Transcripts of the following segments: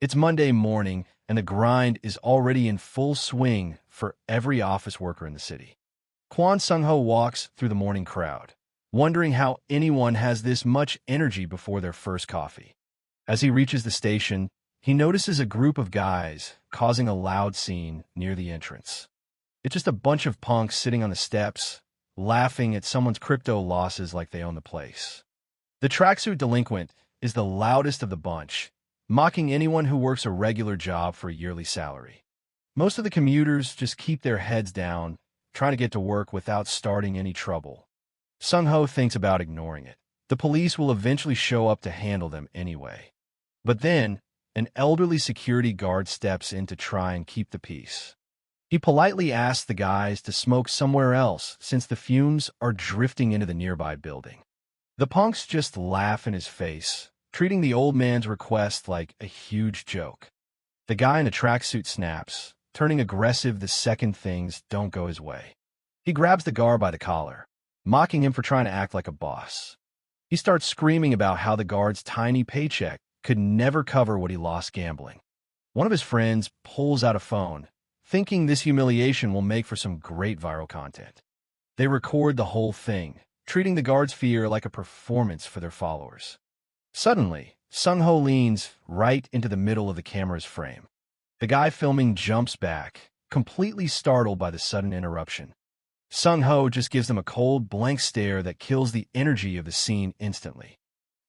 It's Monday morning, and the grind is already in full swing for every office worker in the city. Kwon Sung-ho walks through the morning crowd, wondering how anyone has this much energy before their first coffee. As he reaches the station, he notices a group of guys causing a loud scene near the entrance. It's just a bunch of punks sitting on the steps, laughing at someone's crypto losses like they own the place. The tracksuit delinquent is the loudest of the bunch, mocking anyone who works a regular job for a yearly salary. Most of the commuters just keep their heads down, trying to get to work without starting any trouble. Sung-ho thinks about ignoring it. The police will eventually show up to handle them anyway. But then, an elderly security guard steps in to try and keep the peace. He politely asks the guys to smoke somewhere else since the fumes are drifting into the nearby building. The punks just laugh in his face, treating the old man's request like a huge joke. The guy in the tracksuit snaps, turning aggressive the second things don't go his way. He grabs the guard by the collar, mocking him for trying to act like a boss. He starts screaming about how the guard's tiny paycheck could never cover what he lost gambling. One of his friends pulls out a phone, thinking this humiliation will make for some great viral content. They record the whole thing, treating the guard's fear like a performance for their followers. Suddenly, Sung-ho leans right into the middle of the camera's frame. The guy filming jumps back, completely startled by the sudden interruption. Sung-ho just gives them a cold, blank stare that kills the energy of the scene instantly.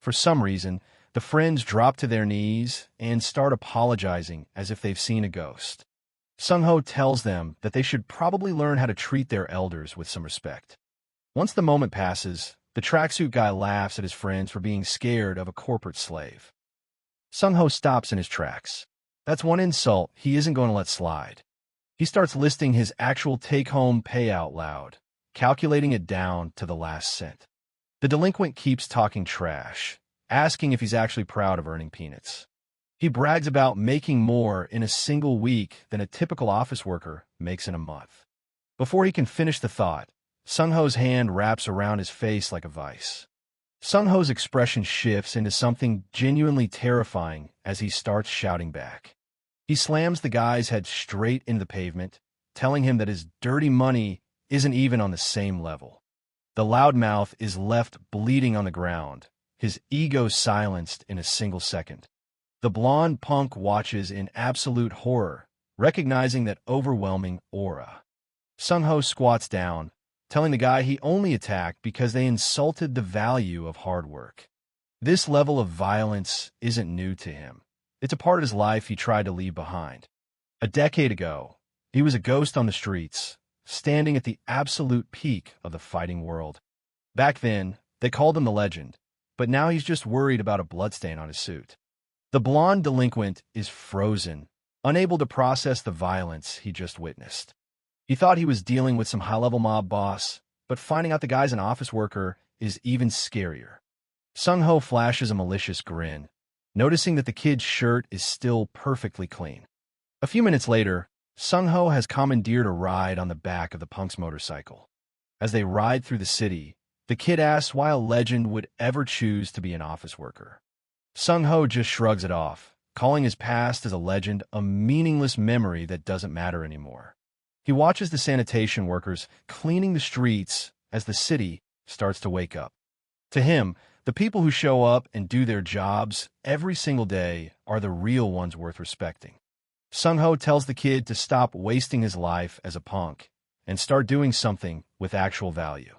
For some reason, the friends drop to their knees and start apologizing as if they've seen a ghost. Sung-ho tells them that they should probably learn how to treat their elders with some respect. Once the moment passes, the tracksuit guy laughs at his friends for being scared of a corporate slave. Sung-ho stops in his tracks. That's one insult he isn't going to let slide. He starts listing his actual take-home pay out loud, calculating it down to the last cent. The delinquent keeps talking trash, asking if he's actually proud of earning peanuts. He brags about making more in a single week than a typical office worker makes in a month. Before he can finish the thought, Sung-ho's hand wraps around his face like a vice. Sung-ho's expression shifts into something genuinely terrifying as he starts shouting back. He slams the guy's head straight into the pavement, telling him that his dirty money isn't even on the same level. The loudmouth is left bleeding on the ground, his ego silenced in a single second. The blonde punk watches in absolute horror, recognizing that overwhelming aura. Sung-ho squats down, telling the guy he only attacked because they insulted the value of hard work. This level of violence isn't new to him. It's a part of his life he tried to leave behind. A decade ago, he was a ghost on the streets, standing at the absolute peak of the fighting world. Back then, they called him the legend, but now he's just worried about a bloodstain on his suit. The blonde delinquent is frozen, unable to process the violence he just witnessed. He thought he was dealing with some high-level mob boss, but finding out the guy's an office worker is even scarier. Sung-ho flashes a malicious grin, noticing that the kid's shirt is still perfectly clean. A few minutes later, Sung-ho has commandeered a ride on the back of the punk's motorcycle. As they ride through the city, the kid asks why a legend would ever choose to be an office worker. Sung-ho just shrugs it off, calling his past as a legend a meaningless memory that doesn't matter anymore. He watches the sanitation workers cleaning the streets as the city starts to wake up. To him, the people who show up and do their jobs every single day are the real ones worth respecting. Sung-ho tells the kid to stop wasting his life as a punk and start doing something with actual value.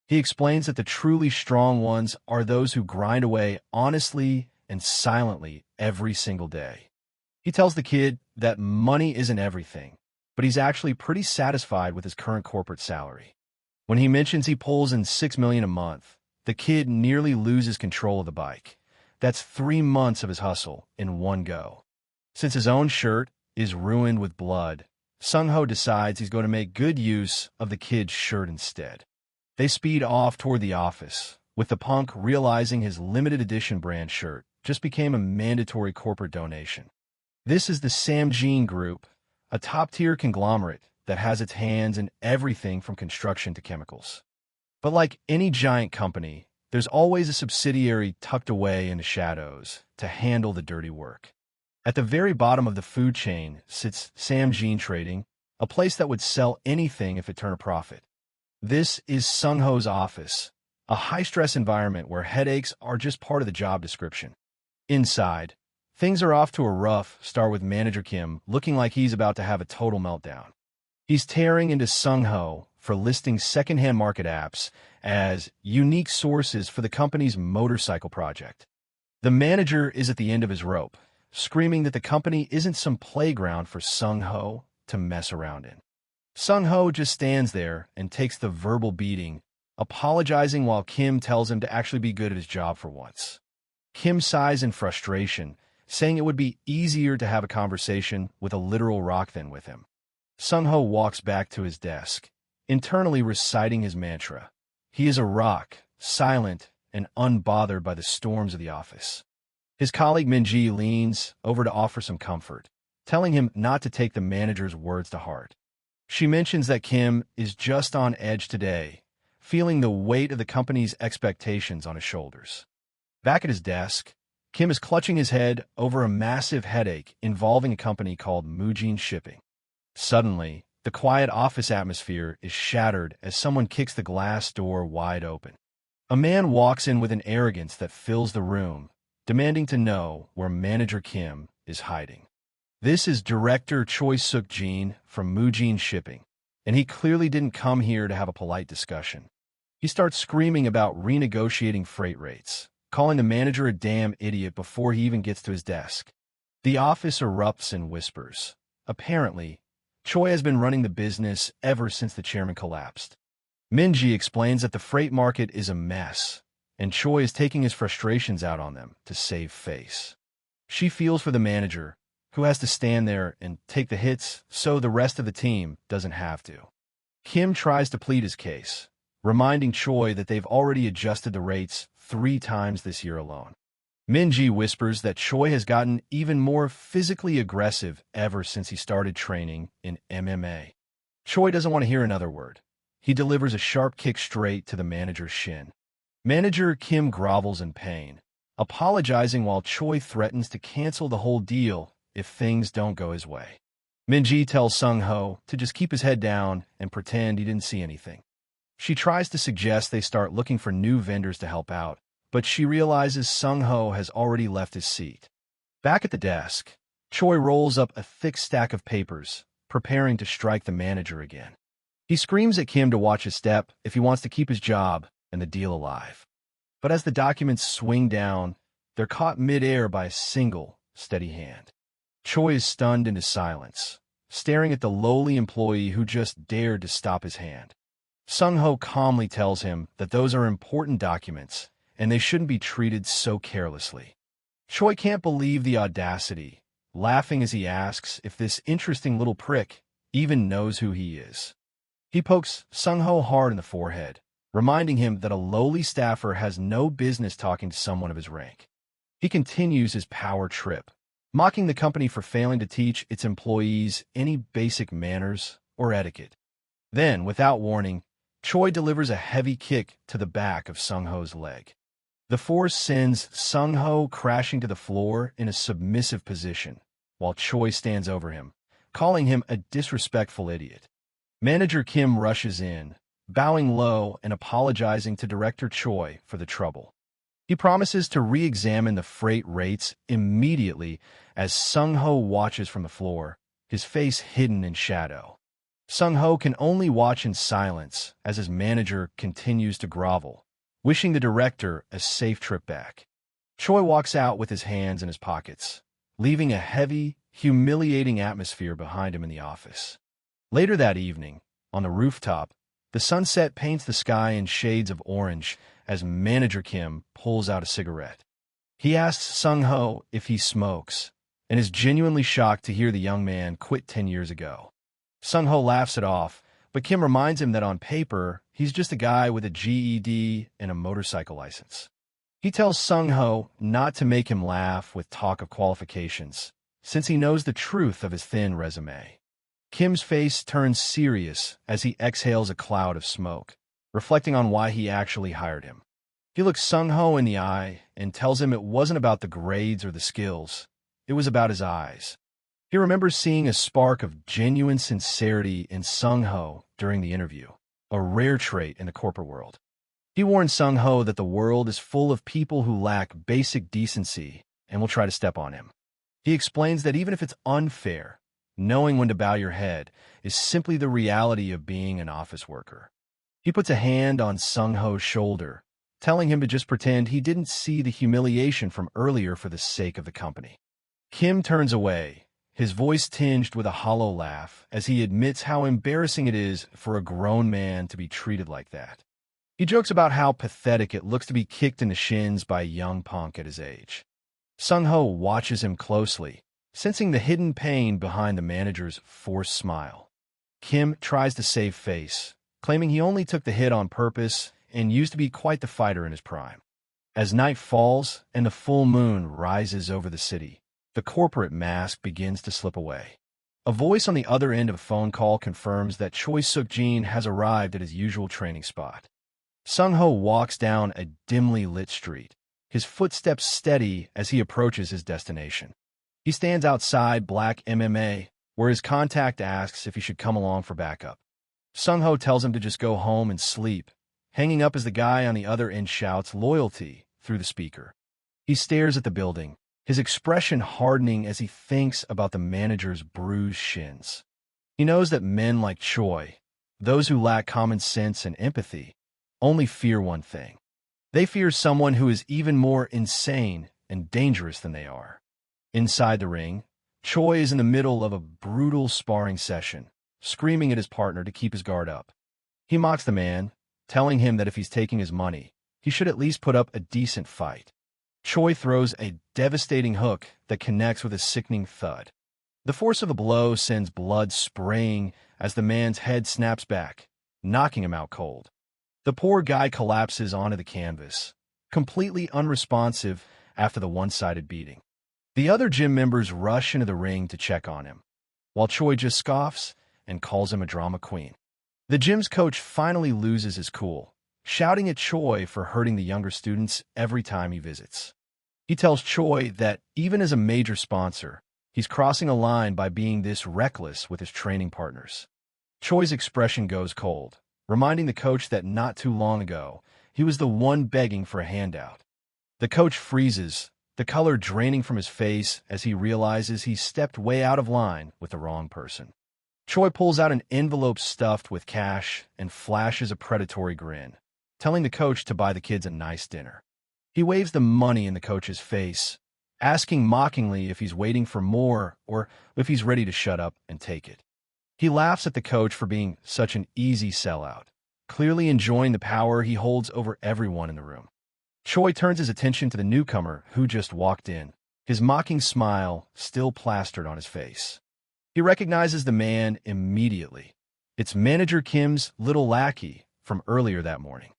He explains that the truly strong ones are those who grind away honestly and silently every single day. He tells the kid that money isn't everything, but he's actually pretty satisfied with his current corporate salary. When he mentions he pulls in $6 million a month, the kid nearly loses control of the bike. That's 3 months of his hustle in one go. Since his own shirt is ruined with blood, Sung-ho decides he's going to make good use of the kid's shirt instead. They speed off toward the office, with the punk realizing his limited edition brand shirt just became a mandatory corporate donation. This is the Samjean Group, a top-tier conglomerate that has its hands in everything from construction to chemicals. But like any giant company, there's always a subsidiary tucked away in the shadows to handle the dirty work. At the very bottom of the food chain sits Sam Jean Trading, a place that would sell anything if it turned a profit. This is Sung-ho's office, a high-stress environment where headaches are just part of the job description. Inside, things are off to a rough start with manager Kim looking like he's about to have a total meltdown. He's tearing into Sung-ho for listing secondhand market apps as unique sources for the company's motorcycle project. The manager is at the end of his rope, screaming that the company isn't some playground for Sung-ho to mess around in. Sung-ho just stands there and takes the verbal beating, apologizing while Kim tells him to actually be good at his job for once. Kim sighs in frustration, saying it would be easier to have a conversation with a literal rock than with him. Sung-ho walks back to his desk, internally reciting his mantra. He is a rock, silent and unbothered by the storms of the office. His colleague Minji leans over to offer some comfort, telling him not to take the manager's words to heart. She mentions that Kim is just on edge today, feeling the weight of the company's expectations on his shoulders. Back at his desk, Kim is clutching his head over a massive headache involving a company called Mujin Shipping. Suddenly, the quiet office atmosphere is shattered as someone kicks the glass door wide open. A man walks in with an arrogance that fills the room, demanding to know where manager Kim is hiding. This is Director Choi Suk-jin from Mujin Shipping, and he clearly didn't come here to have a polite discussion. He starts screaming about renegotiating freight rates, calling the manager a damn idiot before he even gets to his desk. The office erupts in whispers. Apparently, Choi has been running the business ever since the chairman collapsed. Minji explains that the freight market is a mess, and Choi is taking his frustrations out on them to save face. She feels for the manager, who has to stand there and take the hits so the rest of the team doesn't have to. Kim tries to plead his case, reminding Choi that they've already adjusted the rates 3 times this year alone. Minji whispers that Choi has gotten even more physically aggressive ever since he started training in MMA. Choi doesn't want to hear another word. He delivers a sharp kick straight to the manager's shin. Manager Kim grovels in pain, apologizing while Choi threatens to cancel the whole deal if things don't go his way. Minji tells Sung-ho to just keep his head down and pretend he didn't see anything. She tries to suggest they start looking for new vendors to help out, but she realizes Sung-ho has already left his seat. Back at the desk, Choi rolls up a thick stack of papers, preparing to strike the manager again. He screams at Kim to watch his step if he wants to keep his job and the deal alive. But as the documents swing down, they're caught mid-air by a single, steady hand. Choi is stunned into silence, staring at the lowly employee who just dared to stop his hand. Sung-ho calmly tells him that those are important documents, and they shouldn't be treated so carelessly. Choi can't believe the audacity, laughing as he asks if this interesting little prick even knows who he is. He pokes Sung-ho hard in the forehead, reminding him that a lowly staffer has no business talking to someone of his rank. He continues his power trip, mocking the company for failing to teach its employees any basic manners or etiquette. Then, without warning, Choi delivers a heavy kick to the back of Sung-ho's leg. The force sends Sung-ho crashing to the floor in a submissive position, while Choi stands over him, calling him a disrespectful idiot. Manager Kim rushes in, bowing low and apologizing to Director Choi for the trouble. He promises to re-examine the freight rates immediately as Sung-ho watches from the floor, his face hidden in shadow. Sung-ho can only watch in silence as his manager continues to grovel, wishing the director a safe trip back. Choi walks out with his hands in his pockets, leaving a heavy, humiliating atmosphere behind him in the office. Later that evening, on the rooftop, the sunset paints the sky in shades of orange as manager Kim pulls out a cigarette. He asks Sung-ho if he smokes, and is genuinely shocked to hear the young man quit 10 years ago. Sung-ho laughs it off, but Kim reminds him that on paper, he's just a guy with a GED and a motorcycle license. He tells Sung-ho not to make him laugh with talk of qualifications, since he knows the truth of his thin resume. Kim's face turns serious as he exhales a cloud of smoke, reflecting on why he actually hired him. He looks Sung-ho in the eye and tells him it wasn't about the grades or the skills. it was about his eyes. He remembers seeing a spark of genuine sincerity in Sung-ho during the interview, a rare trait in the corporate world. He warned Sung-ho that the world is full of people who lack basic decency and will try to step on him. He explains that even if it's unfair, knowing when to bow your head is simply the reality of being an office worker. He puts a hand on Sung-ho's shoulder, telling him to just pretend he didn't see the humiliation from earlier for the sake of the company. Kim turns away, his voice tinged with a hollow laugh as he admits how embarrassing it is for a grown man to be treated like that. He jokes about how pathetic it looks to be kicked in the shins by a young punk at his age. Sung-ho watches him closely, sensing the hidden pain behind the manager's forced smile. Kim tries to save face, claiming he only took the hit on purpose and used to be quite the fighter in his prime. As night falls and the full moon rises over the city, the corporate mask begins to slip away. A voice on the other end of a phone call confirms that Choi Suk-jin has arrived at his usual training spot. Sung-ho walks down a dimly lit street, his footsteps steady as he approaches his destination. He stands outside Black MMA, where his contact asks if he should come along for backup. Sung-ho tells him to just go home and sleep, hanging up as the guy on the other end shouts loyalty through the speaker. He stares at the building, his expression hardening as he thinks about the manager's bruised shins. He knows that men like Choi, those who lack common sense and empathy, only fear one thing. They fear someone who is even more insane and dangerous than they are. Inside the ring, Choi is in the middle of a brutal sparring session, screaming at his partner to keep his guard up. He mocks the man, telling him that if he's taking his money, he should at least put up a decent fight. Choi throws a devastating hook that connects with a sickening thud. The force of the blow sends blood spraying as the man's head snaps back, knocking him out cold. The poor guy collapses onto the canvas, completely unresponsive after the one-sided beating. The other gym members rush into the ring to check on him, while Choi just scoffs and calls him a drama queen. The gym's coach finally loses his cool, shouting at Choi for hurting the younger students every time he visits. He tells Choi that even as a major sponsor, he's crossing a line by being this reckless with his training partners. Choi's expression goes cold, reminding the coach that not too long ago, he was the one begging for a handout. The coach freezes, the color draining from his face as he realizes he's stepped way out of line with the wrong person. Choi pulls out an envelope stuffed with cash and flashes a predatory grin, telling the coach to buy the kids a nice dinner. He waves the money in the coach's face, asking mockingly if he's waiting for more or if he's ready to shut up and take it. He laughs at the coach for being such an easy sellout, clearly enjoying the power he holds over everyone in the room. Choi turns his attention to the newcomer who just walked in, his mocking smile still plastered on his face. He recognizes the man immediately. It's manager Kim's little lackey from earlier that morning.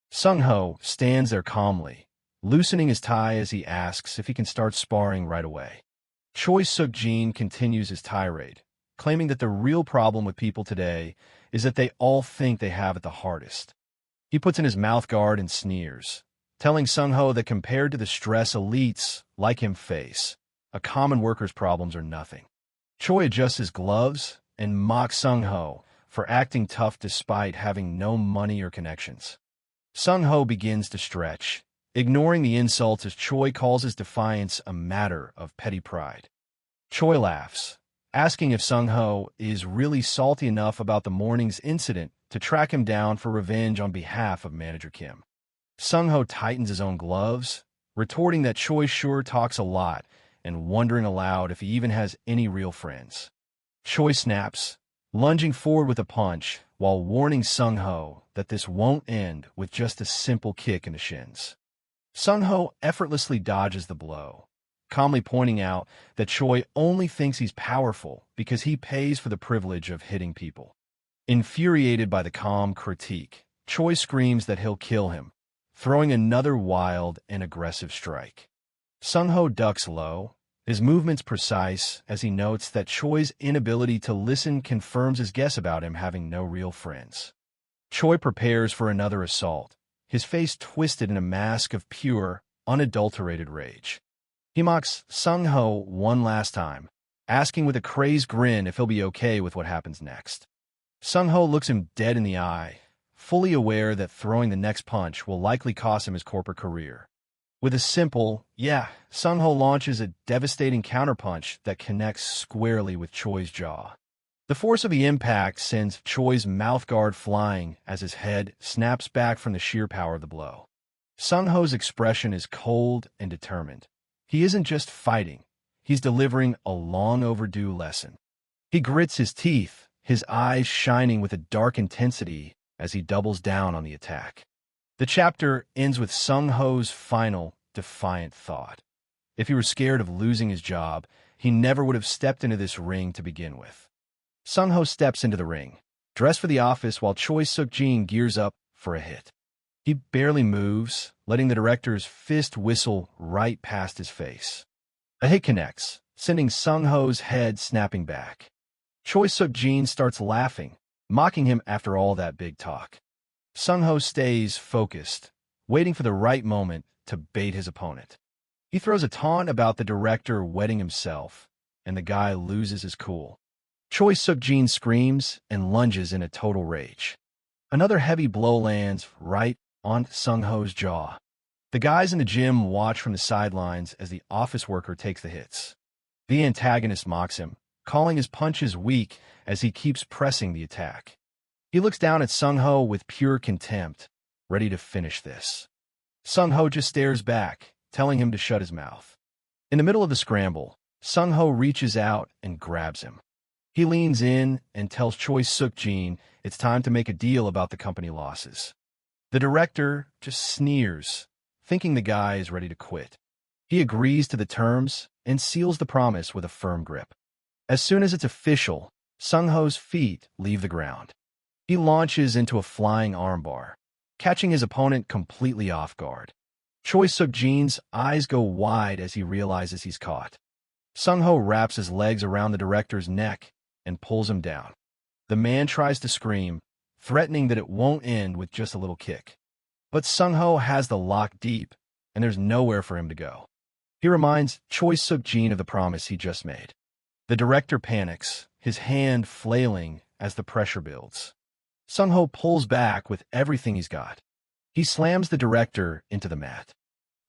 Sung-ho stands there calmly, loosening his tie as he asks if he can start sparring right away. Choi Suk-jin continues his tirade, claiming that the real problem with people today is that they all think they have it the hardest. He puts in his mouth guard and sneers, telling Sung-ho that compared to the stress elites like him face, a common worker's problems are nothing. Choi adjusts his gloves and mocks Sung-ho for acting tough despite having no money or connections. Sung-ho begins to stretch, ignoring the insults as Choi calls his defiance a matter of petty pride. Choi laughs, asking if Sung-ho is really salty enough about the morning's incident to track him down for revenge on behalf of manager Kim. Sung-ho tightens his own gloves, retorting that Choi sure talks a lot and wondering aloud if he even has any real friends. Choi snaps, lunging forward with a punch while warning Sung-ho that this won't end with just a simple kick in the shins. Sung-ho effortlessly dodges the blow, calmly pointing out that Choi only thinks he's powerful because he pays for the privilege of hitting people. Infuriated by the calm critique, Choi screams that he'll kill him, throwing another wild and aggressive strike. Sung-ho ducks low, his movements precise as he notes that Choi's inability to listen confirms his guess about him having no real friends. Choi prepares for another assault, his face twisted in a mask of pure, unadulterated rage. He mocks Sung-ho one last time, asking with a crazed grin if he'll be okay with what happens next. Sung-ho looks him dead in the eye, fully aware that throwing the next punch will likely cost him his corporate career. With a simple, yeah, Sung-ho launches a devastating counterpunch that connects squarely with Choi's jaw. The force of the impact sends Choi's mouthguard flying as his head snaps back from the sheer power of the blow. Sung-ho's expression is cold and determined. He isn't just fighting, he's delivering a long-overdue lesson. He grits his teeth, his eyes shining with a dark intensity as he doubles down on the attack. The chapter ends with Sung-ho's final, defiant thought. If he were scared of losing his job, he never would have stepped into this ring to begin with. Sung-ho steps into the ring, dressed for the office while Choi Suk-jin gears up for a hit. He barely moves, letting the director's fist whistle right past his face. A hit connects, sending Sung-ho's head snapping back. Choi Suk-jin starts laughing, mocking him after all that big talk. Sung-ho stays focused, waiting for the right moment to bait his opponent. He throws a taunt about the director wetting himself, and the guy loses his cool. Choi Suk-jin screams and lunges in a total rage. Another heavy blow lands right on Sung-ho's jaw. The guys in the gym watch from the sidelines as the office worker takes the hits. The antagonist mocks him, calling his punches weak as he keeps pressing the attack. He looks down at Sung-ho with pure contempt, ready to finish this. Sung-ho just stares back, telling him to shut his mouth. In the middle of the scramble, Sung-ho reaches out and grabs him. He leans in and tells Choi Suk-jin it's time to make a deal about the company losses. The director just sneers, thinking the guy is ready to quit. He agrees to the terms and seals the promise with a firm grip. As soon as it's official, Sung-ho's feet leave the ground. He launches into a flying armbar, catching his opponent completely off guard. Choi Suk-jin's eyes go wide as he realizes he's caught. Sung-ho wraps his legs around the director's neck and pulls him down. The man tries to scream, threatening that it won't end with just a little kick. But Sung-ho has the lock deep, and there's nowhere for him to go. He reminds Choi Suk-jin of the promise he just made. The director panics, his hand flailing as the pressure builds. Sung-ho pulls back with everything he's got. He slams the director into the mat.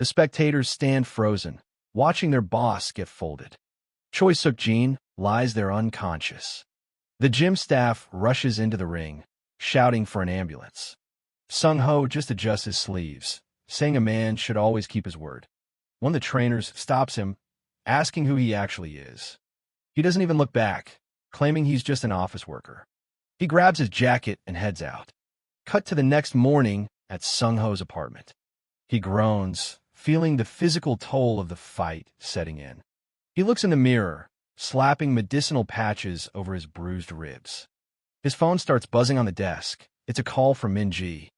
The spectators stand frozen, watching their boss get folded. Choi Suk-jin lies there unconscious. The gym staff rushes into the ring, shouting for an ambulance. Sung-ho just adjusts his sleeves, saying a man should always keep his word. One of the trainers stops him, asking who he actually is. He doesn't even look back, claiming he's just an office worker. He grabs his jacket and heads out. Cut to the next morning at Sung-ho's apartment. He groans, feeling the physical toll of the fight setting in. He looks in the mirror, slapping medicinal patches over his bruised ribs. His phone starts buzzing on the desk. It's a call from Min-ji.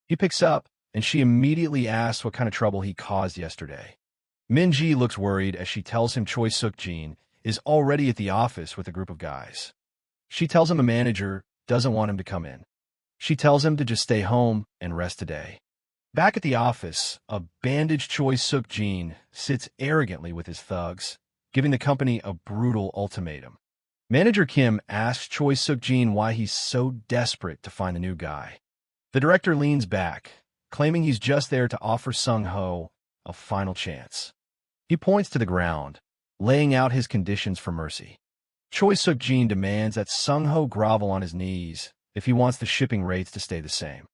He picks up, and she immediately asks what kind of trouble he caused yesterday. Min-ji looks worried as she tells him Choi Suk-jin is already at the office with a group of guys. She tells him a manager doesn't want him to come in. She tells him to just stay home and rest today. Back at the office, a bandaged Choi Suk-jin sits arrogantly with his thugs, giving the company a brutal ultimatum. Manager Kim asks Choi Suk-jin why he's so desperate to find a new guy. The director leans back, claiming he's just there to offer Sung-ho a final chance. He points to the ground, laying out his conditions for mercy. Choi Suk-jin demands that Sung-ho grovel on his knees if he wants the shipping rates to stay the same.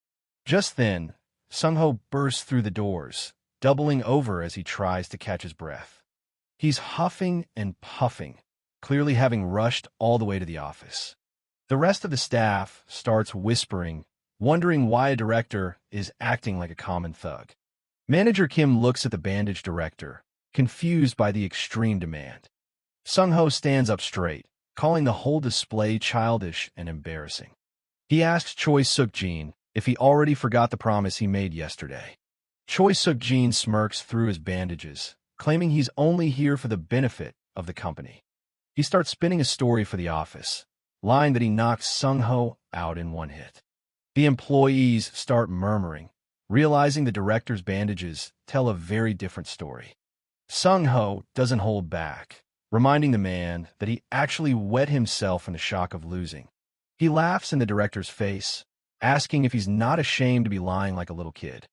Just then, Sung-ho bursts through the doors, doubling over as he tries to catch his breath. He's huffing and puffing, clearly having rushed all the way to the office. The rest of the staff starts whispering, wondering why a director is acting like a common thug. Manager Kim looks at the bandaged director, confused by the extreme demand. Sung-ho stands up straight, calling the whole display childish and embarrassing. He asks Choi Suk-jin if he already forgot the promise he made yesterday. Choi Suk-jin smirks through his bandages, claiming he's only here for the benefit of the company. He starts spinning a story for the office, lying that he knocked Sung-ho out in one hit. The employees start murmuring, realizing the director's bandages tell a very different story. Sung-ho doesn't hold back, reminding the man that he actually wet himself in the shock of losing. He laughs in the director's face, asking if he's not ashamed to be lying like a little kid.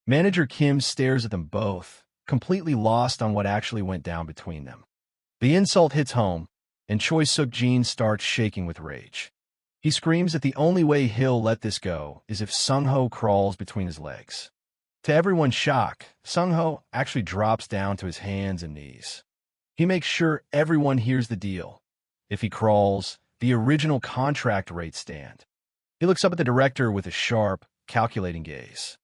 Manager Kim stares at them both, completely lost on what actually went down between them. The insult hits home, and Choi Suk-jin starts shaking with rage. He screams that the only way he'll let this go is if Sung-ho crawls between his legs. To everyone's shock, Sung-ho actually drops down to his hands and knees. He makes sure everyone hears the deal. If he crawls, the original contract rates stand. He looks up at the director with a sharp, calculating gaze.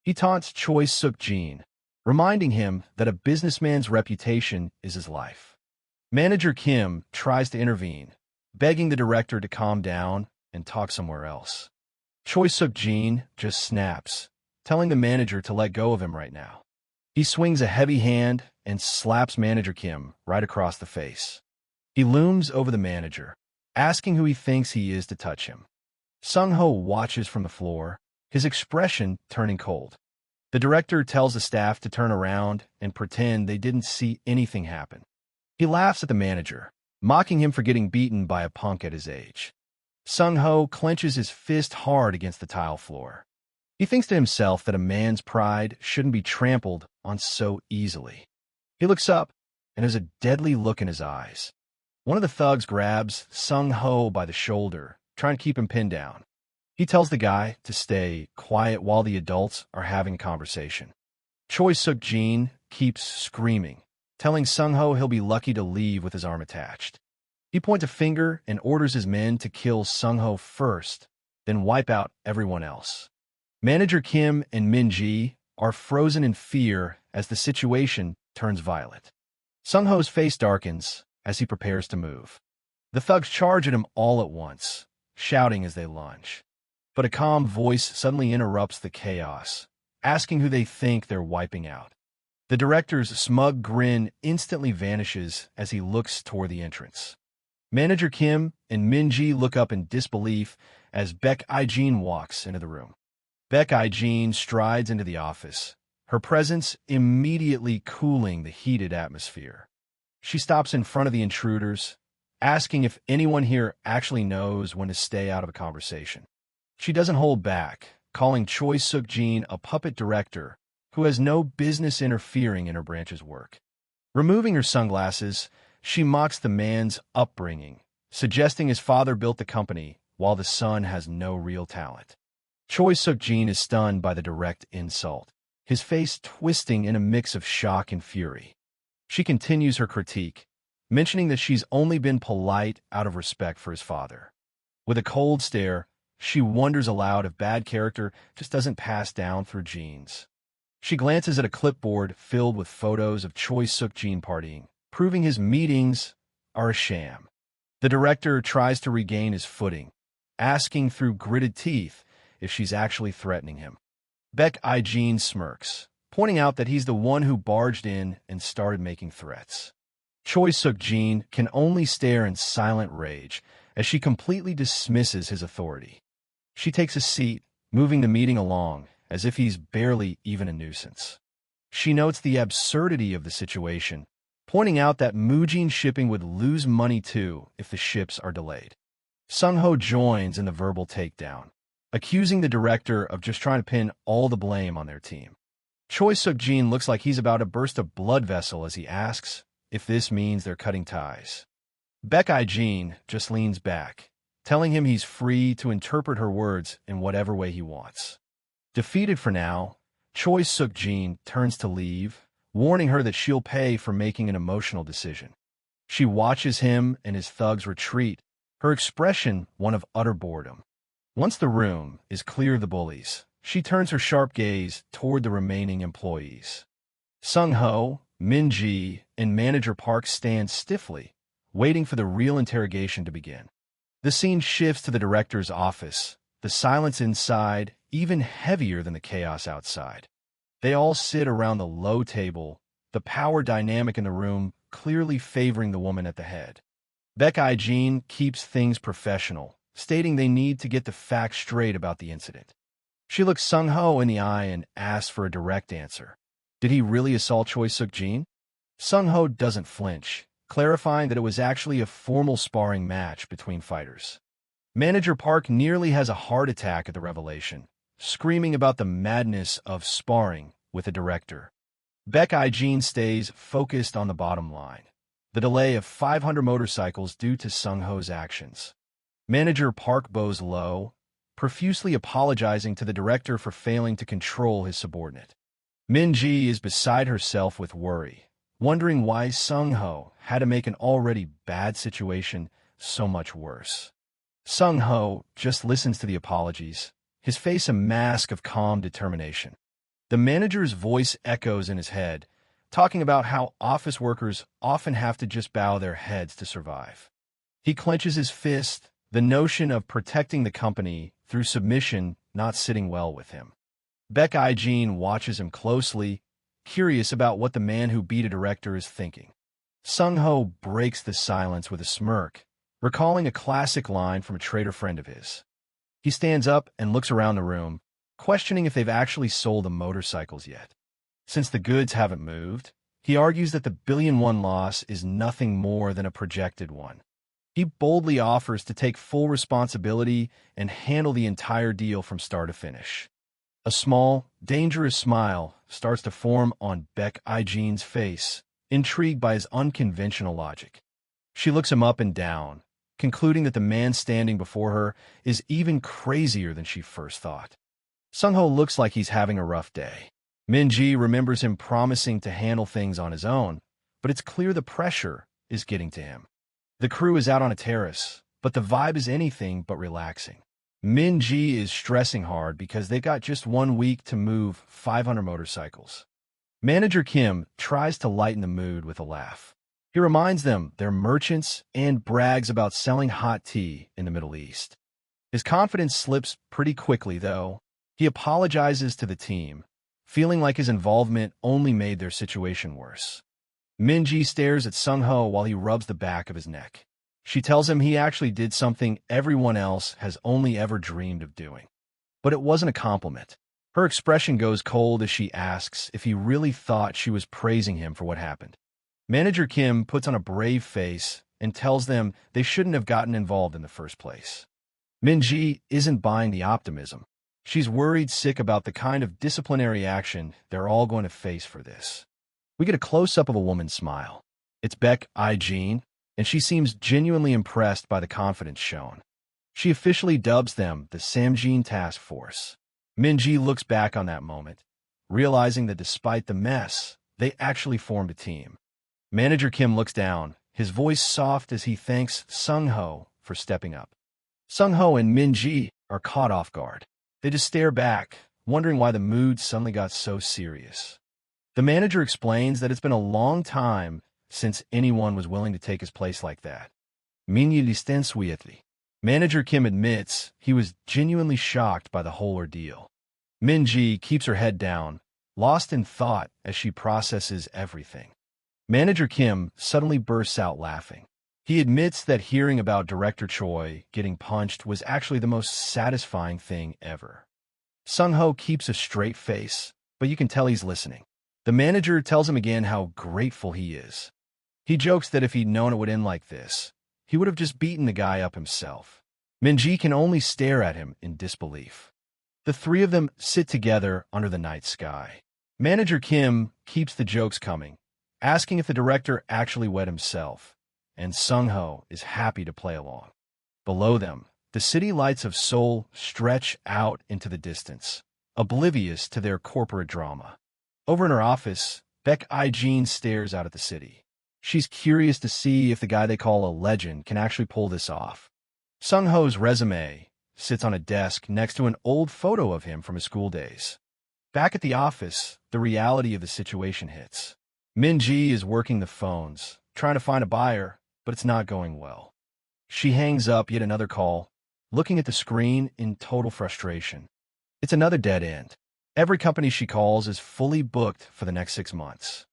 He taunts Choi Suk-jin, reminding him that a businessman's reputation is his life. Manager Kim tries to intervene, begging the director to calm down and talk somewhere else. Choi Suk-jin just snaps, telling the manager to let go of him right now. He swings a heavy hand and slaps Manager Kim right across the face. He looms over the manager, asking who he thinks he is to touch him. Sung-ho watches from the floor, his expression turning cold. The director tells the staff to turn around and pretend they didn't see anything happen. He laughs at the manager, mocking him for getting beaten by a punk at his age. Sung-ho clenches his fist hard against the tile floor. He thinks to himself that a man's pride shouldn't be trampled on so easily. He looks up and has a deadly look in his eyes. One of the thugs grabs Sung-ho by the shoulder, trying to keep him pinned down. He tells the guy to stay quiet while the adults are having a conversation. Choi Suk-jin keeps screaming, telling Sung-ho he'll be lucky to leave with his arm attached. He points a finger and orders his men to kill Sung-ho first, then wipe out everyone else. Manager Kim and Min-ji are frozen in fear as the situation turns violent. Sung-ho's face darkens as he prepares to move. The thugs charge at him all at once, shouting as they lunge. But a calm voice suddenly interrupts the chaos, asking who they think they're wiping out. The director's smug grin instantly vanishes as he looks toward the entrance. Manager Kim and Min-ji look up in disbelief as Baek I-jin walks into the room. Baek I-jin strides into the office, her presence immediately cooling the heated atmosphere. She stops in front of the intruders, asking if anyone here actually knows when to stay out of a conversation. She doesn't hold back, calling Choi Suk-jin a puppet director who has no business interfering in her branch's work. Removing her sunglasses, she mocks the man's upbringing, suggesting his father built the company while the son has no real talent. Choi Suk-jin is stunned by the direct insult, his face twisting in a mix of shock and fury. She continues her critique, mentioning that she's only been polite out of respect for his father. With a cold stare, she wonders aloud if bad character just doesn't pass down through genes. She glances at a clipboard filled with photos of Choi Suk-jin partying, proving his meetings are a sham. The director tries to regain his footing, asking through gritted teeth if she's actually threatening him. Baek I-jin smirks, pointing out that he's the one who barged in and started making threats. Choi Suk-jin can only stare in silent rage as she completely dismisses his authority. She takes a seat, moving the meeting along as if he's barely even a nuisance. She notes the absurdity of the situation, pointing out that Mujin Shipping would lose money too if the ships are delayed. Sung-ho joins in the verbal takedown, accusing the director of just trying to pin all the blame on their team. Choi Suk-jin looks like he's about to burst a blood vessel as he asks if this means they're cutting ties. Baek I-jin just leans back, telling him he's free to interpret her words in whatever way he wants. Defeated for now, Choi Suk-jin turns to leave, warning her that she'll pay for making an emotional decision. She watches him and his thugs retreat, her expression one of utter boredom. Once the room is clear of the bullies, she turns her sharp gaze toward the remaining employees. Sung-ho, Min-ji, and Manager Park stand stiffly, waiting for the real interrogation to begin. The scene shifts to the director's office, the silence inside even heavier than the chaos outside. They all sit around the low table, the power dynamic in the room clearly favoring the woman at the head. Baek I-jin keeps things professional, stating they need to get the facts straight about the incident. She looks Sung-ho in the eye and asks for a direct answer. Did he really assault Choi Suk-jin? Sung-ho doesn't flinch, clarifying that it was actually a formal sparring match between fighters. Manager Park nearly has a heart attack at the revelation, screaming about the madness of sparring with a director. Baek I-jin stays focused on the bottom line, the delay of 500 motorcycles due to Sung-ho's actions. Manager Park bows low, profusely apologizing to the director for failing to control his subordinate. Min-ji is beside herself with worry, wondering why Sung-ho had to make an already bad situation so much worse. Sung-ho just listens to the apologies, his face a mask of calm determination. The manager's voice echoes in his head, talking about how office workers often have to just bow their heads to survive. He clenches his fist, the notion of protecting the company through submission not sitting well with him. Baek I-jin watches him closely, curious about what the man who beat a director is thinking. Sung-ho breaks the silence with a smirk, recalling a classic line from a trader friend of his. He stands up and looks around the room, questioning if they've actually sold the motorcycles yet. Since the goods haven't moved, he argues that the billion-won loss is nothing more than a projected one. He boldly offers to take full responsibility and handle the entire deal from start to finish. A small, dangerous smile starts to form on Baek I-jin's face, intrigued by his unconventional logic. She looks him up and down, concluding that the man standing before her is even crazier than she first thought. Sung-ho looks like he's having a rough day. Min-ji remembers him promising to handle things on his own, but it's clear the pressure is getting to him. The crew is out on a terrace, but the vibe is anything but relaxing. Min-ji is stressing hard because they've got just 1 week to move 500 motorcycles. Manager Kim tries to lighten the mood with a laugh. He reminds them they're merchants and brags about selling hot tea in the Middle East. His confidence slips pretty quickly, though. He apologizes to the team, feeling like his involvement only made their situation worse. Min-ji stares at Sung-ho while he rubs the back of his neck. She tells him he actually did something everyone else has only ever dreamed of doing. But it wasn't a compliment. Her expression goes cold as she asks if he really thought she was praising him for what happened. Manager Kim puts on a brave face and tells them they shouldn't have gotten involved in the first place. Min-ji isn't buying the optimism. She's worried sick about the kind of disciplinary action they're all going to face for this. We get a close-up of a woman's smile. It's Baek I-jin, and she seems genuinely impressed by the confidence shown. She officially dubs them the Samjin Task Force. Min-ji looks back on that moment, realizing that despite the mess, they actually formed a team. Manager Kim looks down, his voice soft as he thanks Sung-ho for stepping up. Sung-ho and Min-ji are caught off guard. They just stare back, wondering why the mood suddenly got so serious. The manager explains that it's been a long time since anyone was willing to take his place like that. Manager Kim admits he was genuinely shocked by the whole ordeal. Min-ji keeps her head down, lost in thought as she processes everything. Manager Kim suddenly bursts out laughing. He admits that hearing about Director Choi getting punched was actually the most satisfying thing ever. Sung-ho keeps a straight face, but you can tell he's listening. The manager tells him again how grateful he is. He jokes that if he'd known it would end like this, he would have just beaten the guy up himself. Min-ji can only stare at him in disbelief. The three of them sit together under the night sky. Manager Kim keeps the jokes coming, asking if the director actually wet himself, and Sung-ho is happy to play along. Below them, the city lights of Seoul stretch out into the distance, oblivious to their corporate drama. Over in her office, Baek I-jin stares out at the city. She's curious to see if the guy they call a legend can actually pull this off. Sung-ho's resume sits on a desk next to an old photo of him from his school days. Back at the office, the reality of the situation hits. Min-ji is working the phones, trying to find a buyer, but it's not going well. She hangs up yet another call, looking at the screen in total frustration. It's another dead end. Every company she calls is fully booked for the next 6 months.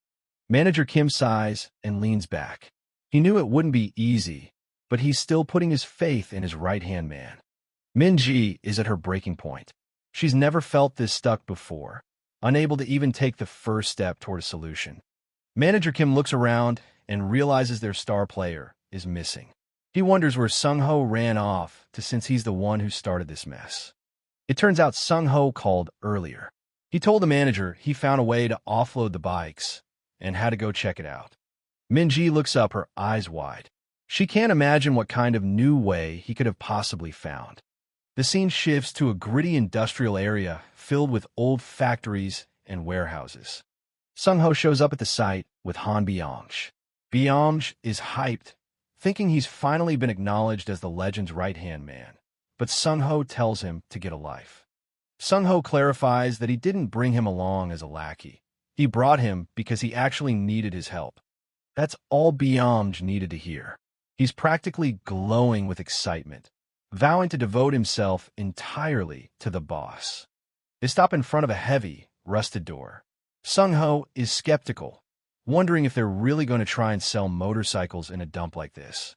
Manager Kim sighs and leans back. He knew it wouldn't be easy, but he's still putting his faith in his right-hand man. Min-ji is at her breaking point. She's never felt this stuck before, unable to even take the first step toward a solution. Manager Kim looks around and realizes their star player is missing. He wonders where Sung-ho ran off to since he's the one who started this mess. It turns out Sung-ho called earlier. He told the manager he found a way to offload the bikes and had to go check it out. Minji looks up, her eyes wide. She can't imagine what kind of new way he could have possibly found. The scene shifts to a gritty industrial area filled with old factories and warehouses. Sung-ho shows up at the site with Han Byung-j. Byung-j is hyped, thinking he's finally been acknowledged as the legend's right-hand man. But Sung-ho tells him to get a life. Sung-ho clarifies that he didn't bring him along as a lackey. He brought him because he actually needed his help. That's all Byung-j needed to hear. He's practically glowing with excitement, vowing to devote himself entirely to the boss. They stop in front of a heavy, rusted door. Sung-ho is skeptical, wondering if they're really going to try and sell motorcycles in a dump like this.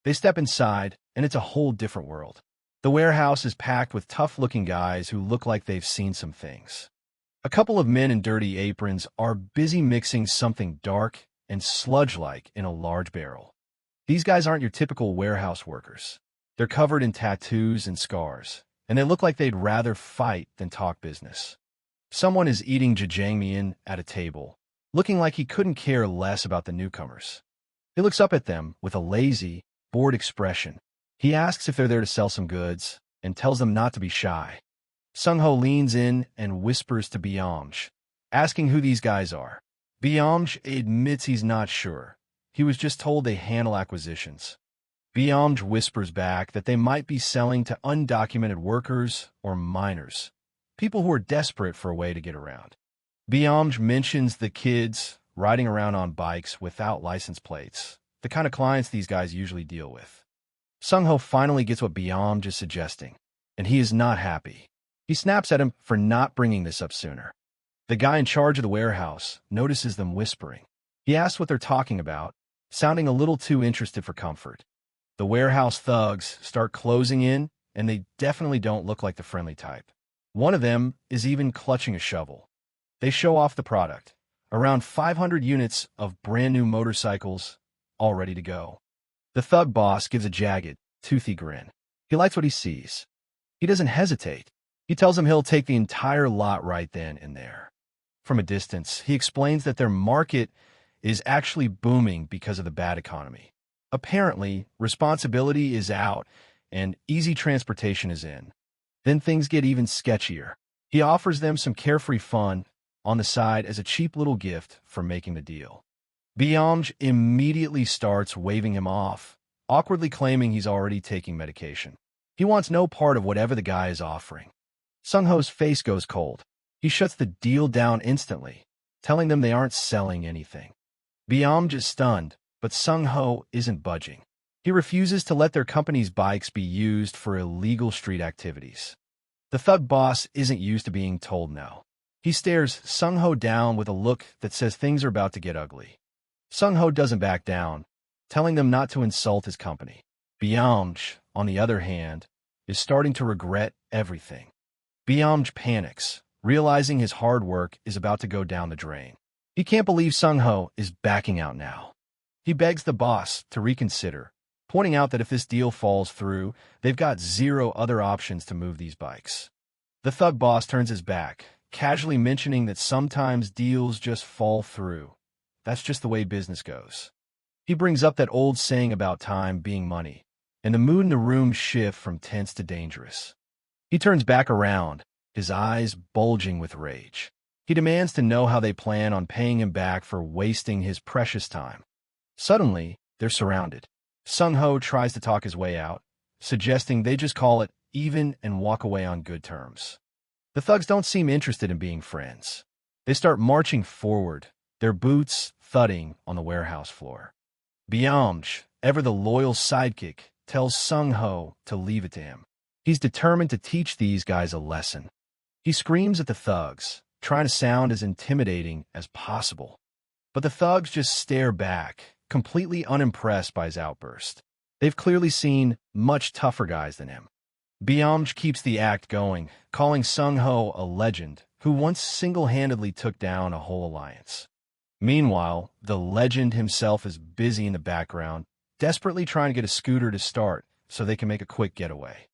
They step inside, and it's a whole different world. The warehouse is packed with tough-looking guys who look like they've seen some things. A couple of men in dirty aprons are busy mixing something dark and sludge-like in a large barrel. These guys aren't your typical warehouse workers. They're covered in tattoos and scars, and they look like they'd rather fight than talk business. Someone is eating jjangmyeon at a table, looking like he couldn't care less about the newcomers. He looks up at them with a lazy, bored expression. He asks if they're there to sell some goods and tells them not to be shy. Sung-ho leans in and whispers to Byung-j, asking who these guys are. Byung-j admits he's not sure. He was just told they handle acquisitions. Byung-j whispers back that they might be selling to undocumented workers or minors, people who are desperate for a way to get around. Byung-j mentions the kids riding around on bikes without license plates, the kind of clients these guys usually deal with. Sung-ho finally gets what Byung-j is suggesting, and he is not happy. He snaps at him for not bringing this up sooner. The guy in charge of the warehouse notices them whispering. He asks what they're talking about, sounding a little too interested for comfort. The warehouse thugs start closing in, and they definitely don't look like the friendly type. One of them is even clutching a shovel. They show off the product, around 500 units of brand new motorcycles, all ready to go. The thug boss gives a jagged, toothy grin. He likes what he sees. He doesn't hesitate. He tells him he'll take the entire lot right then and there. From a distance, he explains that their market is actually booming because of the bad economy. Apparently, responsibility is out and easy transportation is in. Then things get even sketchier. He offers them some carefree fun on the side as a cheap little gift for making the deal. Byung-j immediately starts waving him off, awkwardly claiming he's already taking medication. He wants no part of whatever the guy is offering. Sung-ho's face goes cold. He shuts the deal down instantly, telling them they aren't selling anything. Byung-j is stunned, but Sung-ho isn't budging. He refuses to let their company's bikes be used for illegal street activities. The thug boss isn't used to being told no. He stares Sung-ho down with a look that says things are about to get ugly. Sung-ho doesn't back down, telling them not to insult his company. Byung-j, on the other hand, is starting to regret everything. Byung-j panics, realizing his hard work is about to go down the drain. He can't believe Sung-ho is backing out now. He begs the boss to reconsider, pointing out that if this deal falls through, they've got zero other options to move these bikes. The thug boss turns his back, casually mentioning that sometimes deals just fall through. That's just the way business goes. He brings up that old saying about time being money, and the mood in the room shifts from tense to dangerous. He turns back around, his eyes bulging with rage. He demands to know how they plan on paying him back for wasting his precious time. Suddenly, they're surrounded. Sung-ho tries to talk his way out, suggesting they just call it even and walk away on good terms. The thugs don't seem interested in being friends. They start marching forward, their boots thudding on the warehouse floor. Byung-j, ever the loyal sidekick, tells Sung-ho to leave it to him. He's determined to teach these guys a lesson. He screams at the thugs, trying to sound as intimidating as possible. But the thugs just stare back, completely unimpressed by his outburst. They've clearly seen much tougher guys than him. Byung-j keeps the act going, calling Sung-ho a legend who once single-handedly took down a whole alliance. Meanwhile, the legend himself is busy in the background, desperately trying to get a scooter to start so they can make a quick getaway.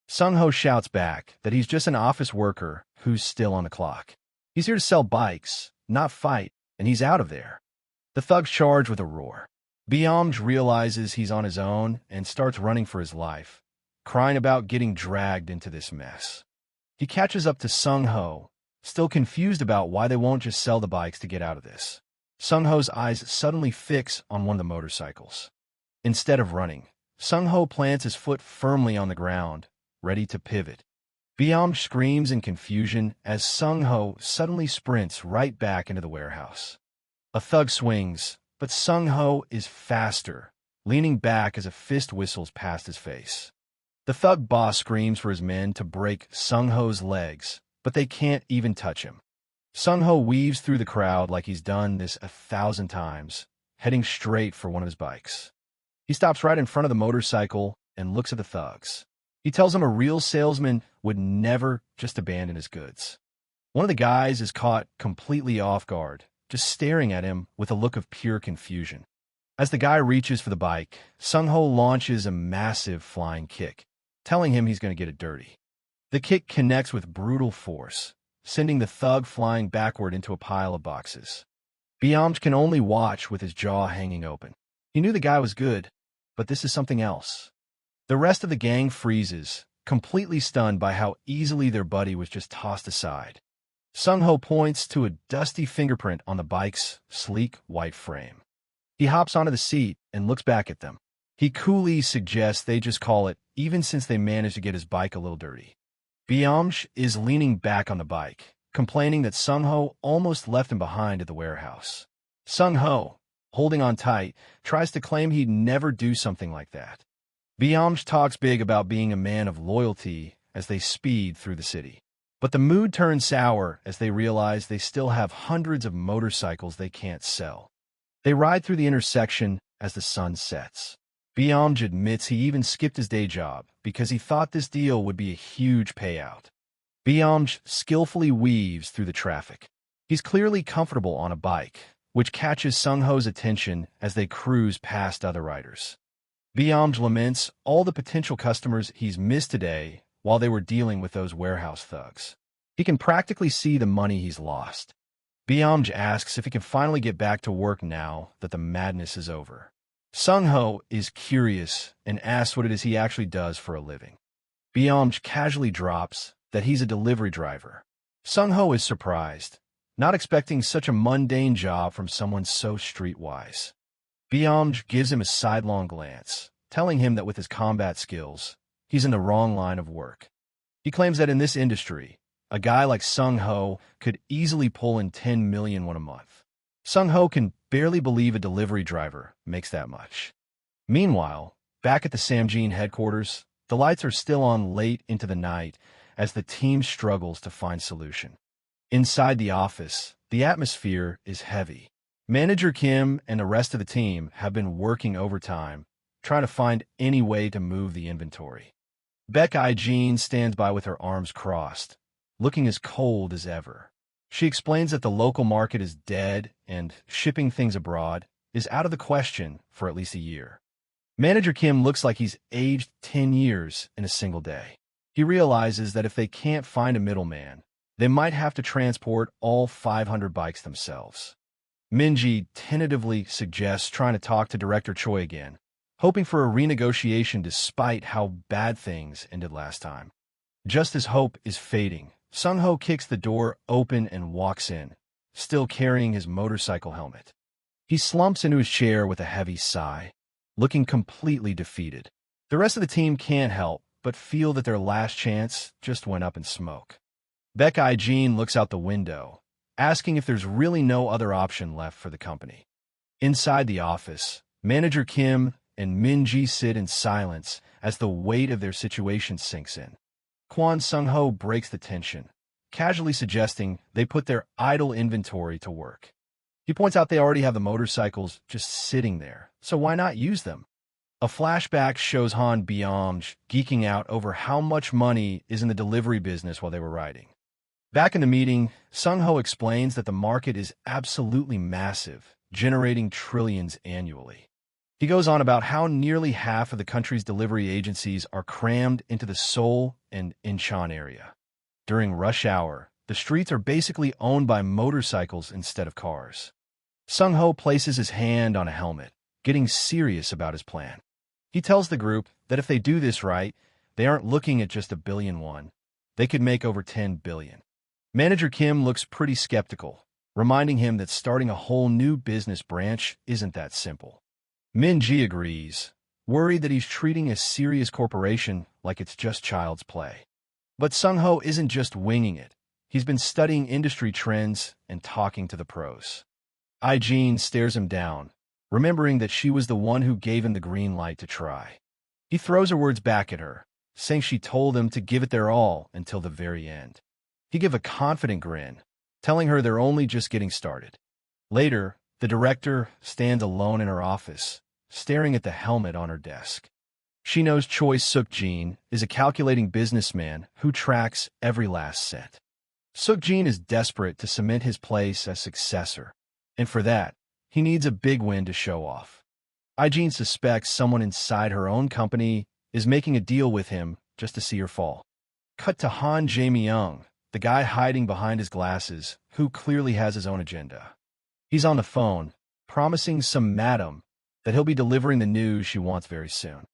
Sung-ho shouts back that he's just an office worker who's still on the clock. He's here to sell bikes, not fight, and he's out of there. The thugs charge with a roar. Byung realizes he's on his own and starts running for his life, crying about getting dragged into this mess. He catches up to Sung-ho, still confused about why they won't just sell the bikes to get out of this. Sung-ho's eyes suddenly fix on one of the motorcycles. Instead of running, Sung-ho plants his foot firmly on the ground, ready to pivot. Byung screams in confusion as Sung-ho suddenly sprints right back into the warehouse. A thug swings, but Sung-ho is faster, leaning back as a fist whistles past his face. The thug boss screams for his men to break Sung-ho's legs, but they can't even touch him. Sung-ho weaves through the crowd like he's done this 1,000 times, heading straight for one of his bikes. He stops right in front of the motorcycle and looks at the thugs. He tells them a real salesman would never just abandon his goods. One of the guys is caught completely off guard, just staring at him with a look of pure confusion. As the guy reaches for the bike, Sung-ho launches a massive flying kick, telling him he's going to get it dirty. The kick connects with brutal force, sending the thug flying backward into a pile of boxes. Byung can only watch with his jaw hanging open. He knew the guy was good, but this is something else. The rest of the gang freezes, completely stunned by how easily their buddy was just tossed aside. Sung-ho points to a dusty fingerprint on the bike's sleek white frame. He hops onto the seat and looks back at them. He coolly suggests they just call it, even since they managed to get his bike a little dirty. Byung is leaning back on the bike, complaining that Sung-ho almost left him behind at the warehouse. Sung-ho, holding on tight, tries to claim he'd never do something like that. Byung talks big about being a man of loyalty as they speed through the city. But the mood turns sour as they realize they still have hundreds of motorcycles they can't sell. They ride through the intersection as the sun sets. Byung admits he even skipped his day job because he thought this deal would be a huge payout. Byung skillfully weaves through the traffic. He's clearly comfortable on a bike, which catches Sung-ho's attention as they cruise past other riders. Byung laments all the potential customers he's missed today while they were dealing with those warehouse thugs. He can practically see the money he's lost. Byung asks if he can finally get back to work now that the madness is over. Sung-ho is curious and asks what it is he actually does for a living. Byung casually drops that he's a delivery driver. Sung-ho is surprised, not expecting such a mundane job from someone so streetwise. Byung gives him a sidelong glance, telling him that with his combat skills, he's in the wrong line of work. He claims that in this industry, a guy like Sung-ho could easily pull in 10 million won a month. Sung-ho can barely believe a delivery driver makes that much. Meanwhile, back at the Samjin headquarters, the lights are still on late into the night as the team struggles to find solution. Inside the office, the atmosphere is heavy. Manager Kim and the rest of the team have been working overtime, trying to find any way to move the inventory. Baek I-jin stands by with her arms crossed, looking as cold as ever. She explains that the local market is dead and shipping things abroad is out of the question for at least a year. Manager Kim looks like he's aged 10 years in a single day. He realizes that if they can't find a middleman, they might have to transport all 500 bikes themselves. Minji tentatively suggests trying to talk to Director Choi again, hoping for a renegotiation despite how bad things ended last time. Just as hope is fading, Sung-ho kicks the door open and walks in, still carrying his motorcycle helmet. He slumps into his chair with a heavy sigh, looking completely defeated. The rest of the team can't help but feel that their last chance just went up in smoke. Baek I-jin looks out the window, asking if there's really no other option left for the company. Inside the office, Manager Kim and Minji sit in silence as the weight of their situation sinks in. Kwon Sung-ho breaks the tension, casually suggesting they put their idle inventory to work. He points out they already have the motorcycles just sitting there, so why not use them? A flashback shows Han Byung geeking out over how much money is in the delivery business while they were riding. Back in the meeting, Sung-ho explains that the market is absolutely massive, generating trillions annually. He goes on about how nearly half of the country's delivery agencies are crammed into the Seoul and Incheon area. During rush hour, the streets are basically owned by motorcycles instead of cars. Sung-ho places his hand on a helmet, getting serious about his plan. He tells the group that if they do this right, they aren't looking at just $1 billion. They could make over $10 billion. Manager Kim looks pretty skeptical, reminding him that starting a whole new business branch isn't that simple. Min-ji agrees, worried that he's treating a serious corporation like it's just child's play. But Sung-ho isn't just winging it. He's been studying industry trends and talking to the pros. Ai-jin stares him down, remembering that she was the one who gave him the green light to try. He throws her words back at her, saying she told him to give it their all until the very end. He gives a confident grin, telling her they're only just getting started. Later, the director stands alone in her office, staring at the helmet on her desk. She knows Choi Suk-jin is a calculating businessman who tracks every last cent. Suk-jin is desperate to cement his place as successor, and for that, he needs a big win to show off. Ai-jin suspects someone inside her own company is making a deal with him just to see her fall. Cut to Han Jae-myung, the guy hiding behind his glasses, who clearly has his own agenda. He's on the phone, promising some madam that he'll be delivering the news she wants very soon.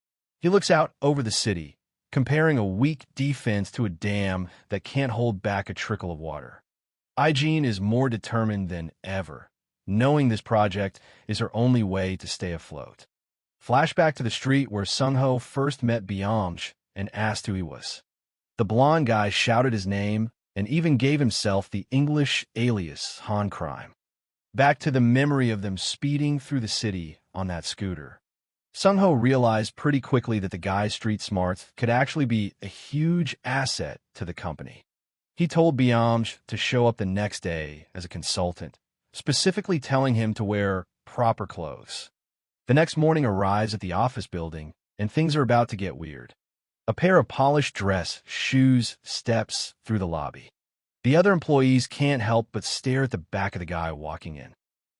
He looks out over the city, comparing a weak defense to a dam that can't hold back a trickle of water. Ai-jin is more determined than ever, knowing this project is her only way to stay afloat. Flashback to the street where Sung-ho first met Byung and asked who he was. The blonde guy shouted his name and even gave himself the English alias Han Crime. Back to the memory of them speeding through the city on that scooter. Sung-ho realized pretty quickly that the guy's street smarts could actually be a huge asset to the company. He told Byung to show up the next day as a consultant, specifically telling him to wear proper clothes. The next morning arrives at the office building, and things are about to get weird. A pair of polished dress shoes steps through the lobby. The other employees can't help but stare at the back of the guy walking in.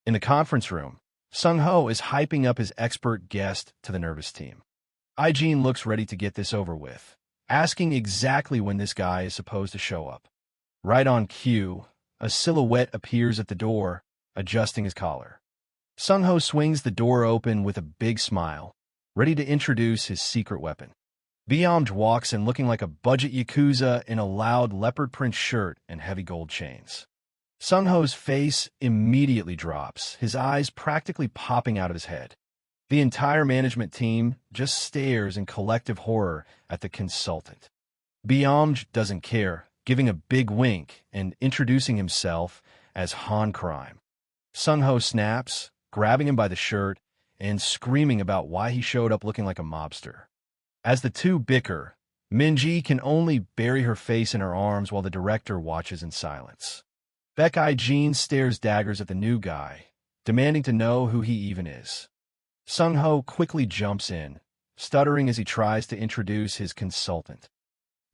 In the conference room, Sung-ho is hyping up his expert guest to the nervous team. Ai-jin looks ready to get this over with, asking exactly when this guy is supposed to show up. Right on cue, a silhouette appears at the door, adjusting his collar. Sung-ho swings the door open with a big smile, ready to introduce his secret weapon. Byung walks in looking like a budget yakuza in a loud leopard print shirt and heavy gold chains. Sung-ho's face immediately drops, his eyes practically popping out of his head. The entire management team just stares in collective horror at the consultant. Byung doesn't care, giving a big wink and introducing himself as Han Crime. Sung-ho snaps, grabbing him by the shirt and screaming about why he showed up looking like a mobster. As the two bicker, Min-ji can only bury her face in her arms while the director watches in silence. Ai-jin stares daggers at the new guy, demanding to know who he even is. Sung-ho quickly jumps in, stuttering as he tries to introduce his consultant.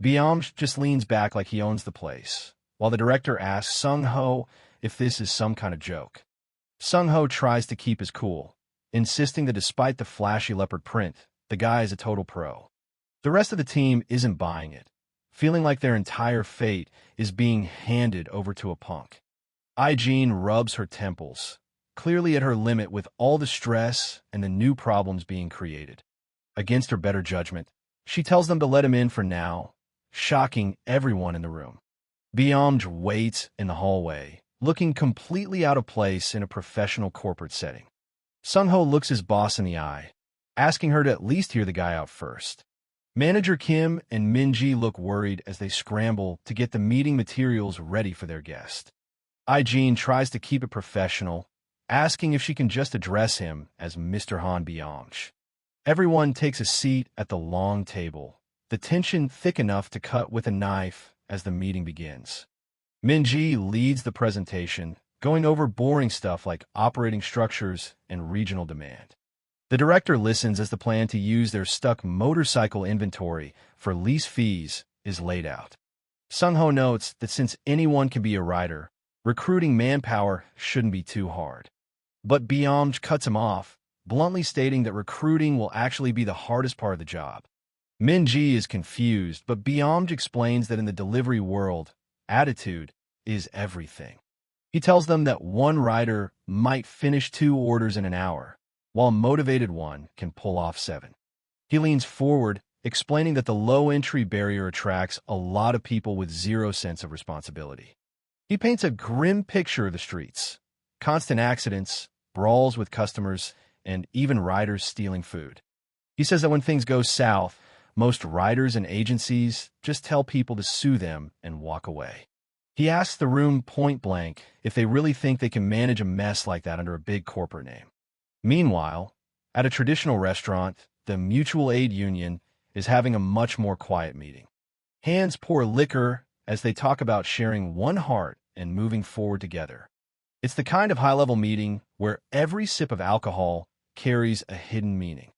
Byung just leans back like he owns the place, while the director asks Sung-ho if this is some kind of joke. Sung-ho tries to keep his cool, insisting that despite the flashy leopard print, the guy is a total pro. The rest of the team isn't buying it, feeling like their entire fate is being handed over to a punk. Ai-jin rubs her temples, clearly at her limit with all the stress and the new problems being created. Against her better judgment, she tells them to let him in for now, shocking everyone in the room. Byung waits in the hallway, looking completely out of place in a professional corporate setting. Sung-ho looks his boss in the eye, asking her to at least hear the guy out first. Manager Kim and Min-ji look worried as they scramble to get the meeting materials ready for their guest. Ai-jin tries to keep it professional, asking if she can just address him as Mr. Han Byung. Everyone takes a seat at the long table, the tension thick enough to cut with a knife as the meeting begins. Min-ji leads the presentation, going over boring stuff like operating structures and regional demand. The director listens as the plan to use their stuck motorcycle inventory for lease fees is laid out. Sung-ho notes that since anyone can be a writer, recruiting manpower shouldn't be too hard. But Byung cuts him off, bluntly stating that recruiting will actually be the hardest part of the job. Min-ji is confused, but Byung explains that in the delivery world, attitude is everything. He tells them that one writer might finish 2 orders in an hour, while a motivated one can pull off 7. He leans forward, explaining that the low entry barrier attracts a lot of people with zero sense of responsibility. He paints a grim picture of the streets: constant accidents, brawls with customers, and even riders stealing food. He says that when things go south, most riders and agencies just tell people to sue them and walk away. He asks the room point blank if they really think they can manage a mess like that under a big corporate name. Meanwhile, at a traditional restaurant, the Mutual Aid Union is having a much more quiet meeting. Hands pour liquor as they talk about sharing one heart and moving forward together. It's the kind of high-level meeting where every sip of alcohol carries a hidden meaning.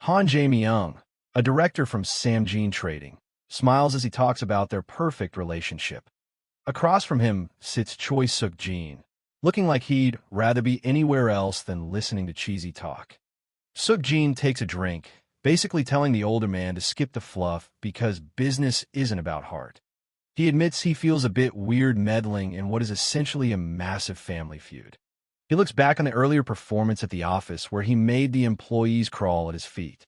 Han Jae-myung, a director from Samjin Trading, smiles as he talks about their perfect relationship. Across from him sits Choi Suk-jin, looking like he'd rather be anywhere else than listening to cheesy talk. Suk-jin takes a drink, basically telling the older man to skip the fluff because business isn't about heart. He admits he feels a bit weird meddling in what is essentially a massive family feud. He looks back on the earlier performance at the office where he made the employees crawl at his feet.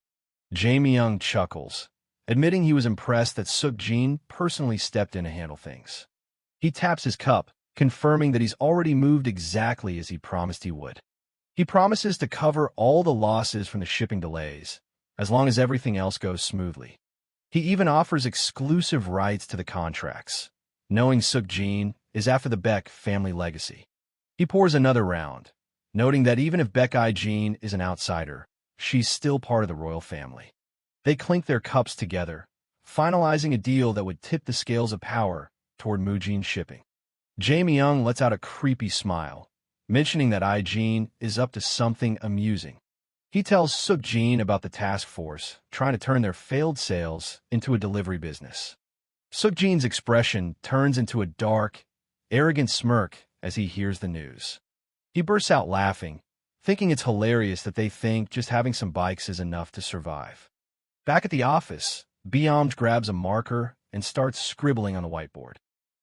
Jae-myung chuckles, admitting he was impressed that Suk-jin personally stepped in to handle things. He taps his cup, confirming that he's already moved exactly as he promised he would. He promises to cover all the losses from the shipping delays, as long as everything else goes smoothly. He even offers exclusive rights to the contracts, knowing Suk-jin is after the Baek family legacy. He pours another round, noting that even if Baek I-jin is an outsider, she's still part of the royal family. They clink their cups together, finalizing a deal that would tip the scales of power toward Mujin shipping. Jae-myung lets out a creepy smile, mentioning that I-jin is up to something amusing. He tells Suk-jin about the task force trying to turn their failed sales into a delivery business. Suk-jin's expression turns into a dark, arrogant smirk as he hears the news. He bursts out laughing, thinking it's hilarious that they think just having some bikes is enough to survive. Back at the office, Byung grabs a marker and starts scribbling on the whiteboard.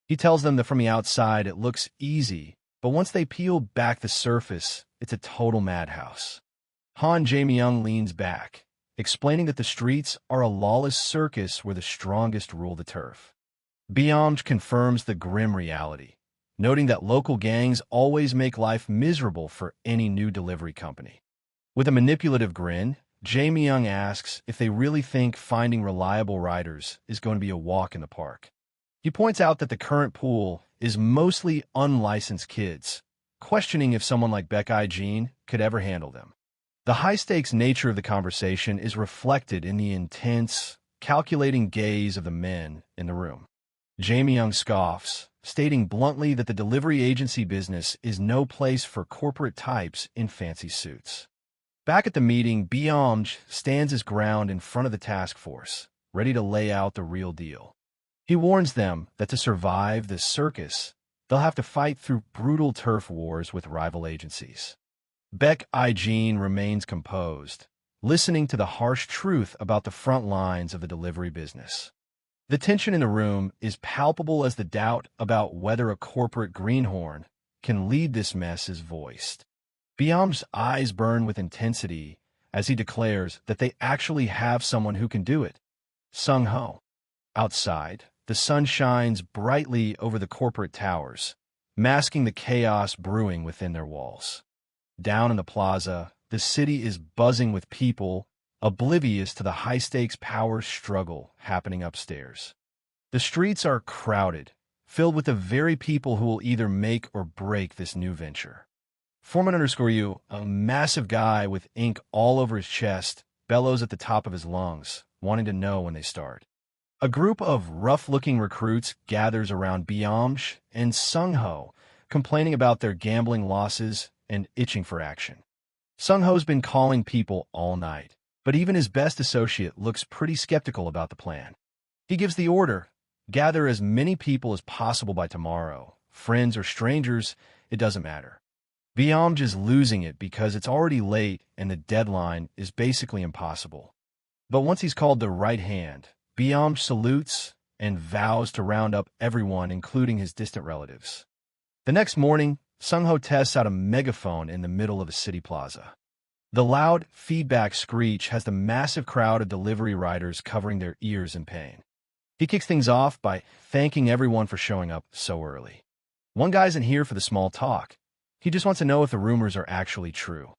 He tells them that from the outside it looks easy, but once they peel back the surface, it's a total madhouse. Han Jae-myung leans back, explaining that the streets are a lawless circus where the strongest rule the turf. Byung confirms the grim reality, noting that local gangs always make life miserable for any new delivery company. With a manipulative grin, Jae-myung asks if they really think finding reliable riders is going to be a walk in the park. He points out that the current pool is mostly unlicensed kids, questioning if someone like Baek I-jin could ever handle them. The high-stakes nature of the conversation is reflected in the intense, calculating gaze of the men in the room. Jae-myung scoffs, stating bluntly that the delivery agency business is no place for corporate types in fancy suits. Back at the meeting, Byung stands his ground in front of the task force, ready to lay out the real deal. He warns them that to survive this circus, they'll have to fight through brutal turf wars with rival agencies. Baek I-jin remains composed, listening to the harsh truth about the front lines of the delivery business. The tension in the room is palpable as the doubt about whether a corporate greenhorn can lead this mess is voiced. Byung's eyes burn with intensity as he declares that they actually have someone who can do it: Sung-ho. Outside, the sun shines brightly over the corporate towers, masking the chaos brewing within their walls. Down in the plaza, the city is buzzing with people, oblivious to the high-stakes power struggle happening upstairs. The streets are crowded, filled with the very people who will either make or break this new venture. Foreman_U, a massive guy with ink all over his chest, bellows at the top of his lungs, wanting to know when they start. A group of rough-looking recruits gathers around Byung and Sung-ho, complaining about their gambling losses and itching for action. Sung-ho's been calling people all night, but even his best associate looks pretty skeptical about the plan. He gives the order, Gather as many people as possible by tomorrow. Friends or strangers, it doesn't matter. Byamj is losing it because it's already late and the deadline is basically impossible. But once he's called the right hand, Byamj salutes and vows to round up everyone, including his distant relatives. The next morning, Sung-ho tests out a megaphone in the middle of a city plaza. The loud feedback screech has the massive crowd of delivery riders covering their ears in pain. He kicks things off by thanking everyone for showing up so early. One guy isn't here for the small talk. He just wants to know if the rumors are actually true.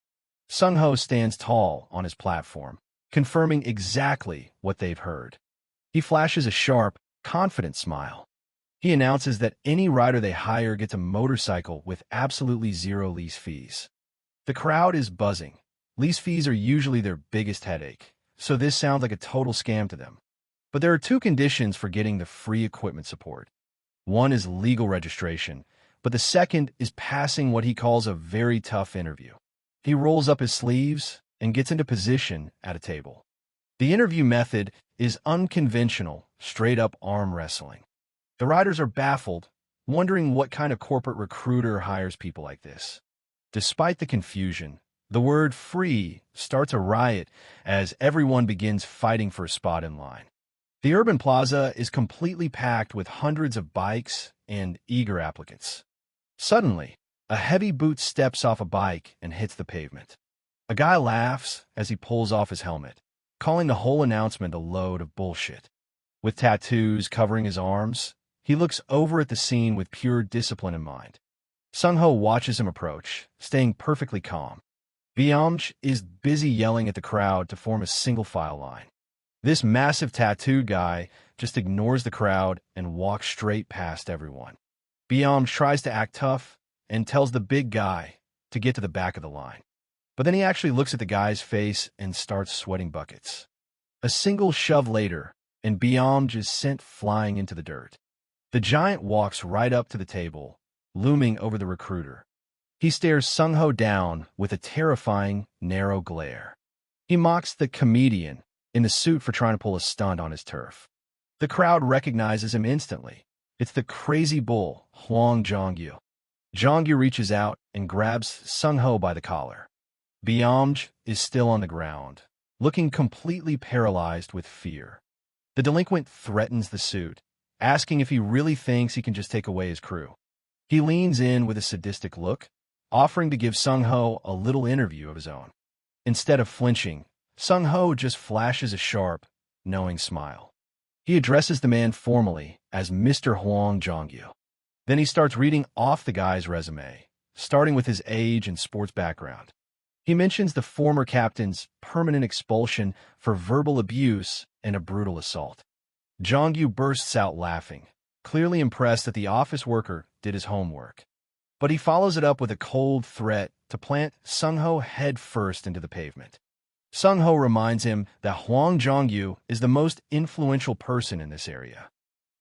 Sung-ho stands tall on his platform, confirming exactly what they've heard. He flashes a sharp, confident smile. He announces that any rider they hire gets a motorcycle with absolutely zero lease fees. The crowd is buzzing. Lease fees are usually their biggest headache, so this sounds like a total scam to them. But there are two conditions for getting the free equipment support. One is legal registration, but the second is passing what he calls a very tough interview. He rolls up his sleeves and gets into position at a table. The interview method is unconventional, straight-up arm wrestling. The riders are baffled, wondering what kind of corporate recruiter hires people like this. Despite the confusion, the word free starts a riot as everyone begins fighting for a spot in line. The urban plaza is completely packed with hundreds of bikes and eager applicants. Suddenly, a heavy boot steps off a bike and hits the pavement. A guy laughs as he pulls off his helmet, calling the whole announcement a load of bullshit. With tattoos covering his arms, he looks over at the scene with pure discipline in mind. Sung-ho watches him approach, staying perfectly calm. Byamj is busy yelling at the crowd to form a single-file line. This massive tattooed guy just ignores the crowd and walks straight past everyone. Byamj tries to act tough and tells the big guy to get to the back of the line. But then he actually looks at the guy's face and starts sweating buckets. A single shove later, and Byamj is sent flying into the dirt. The giant walks right up to the table, looming over the recruiter. He stares Sung-ho down with a terrifying, narrow glare. He mocks the comedian in the suit for trying to pull a stunt on his turf. The crowd recognizes him instantly. It's the crazy bull, Hwang Jong-gyu. Jong-gyu reaches out and grabs Sung-ho by the collar. Byamj is still on the ground, looking completely paralyzed with fear. The delinquent threatens the suit, asking if he really thinks he can just take away his crew. He leans in with a sadistic look, offering to give Sung-ho a little interview of his own. Instead of flinching, Sung-ho just flashes a sharp, knowing smile. He addresses the man formally as Mr. Hwang Jong-gyu. Then he starts reading off the guy's resume, starting with his age and sports background. He mentions the former captain's permanent expulsion for verbal abuse and a brutal assault. Jong-gyu bursts out laughing, clearly impressed that the office worker did his homework. But he follows it up with a cold threat to plant Sung-ho head first into the pavement. Sung-ho reminds him that Hwang Jong-gyu is the most influential person in this area.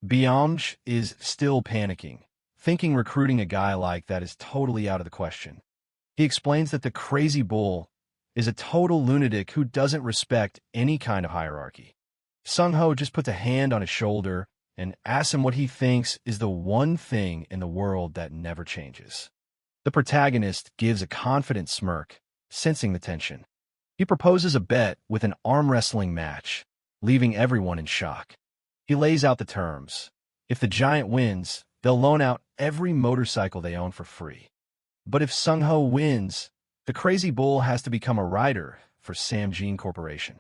Byamj is still panicking, thinking recruiting a guy like that is totally out of the question. He explains that the crazy bull is a total lunatic who doesn't respect any kind of hierarchy. Sung-ho just puts a hand on his shoulder and asks him what he thinks is the one thing in the world that never changes. The protagonist gives a confident smirk, sensing the tension. He proposes a bet with an arm wrestling match, leaving everyone in shock. He lays out the terms. If the giant wins, they'll loan out every motorcycle they own for free. But if Sung-ho wins, the crazy bull has to become a rider for Samjin Corporation.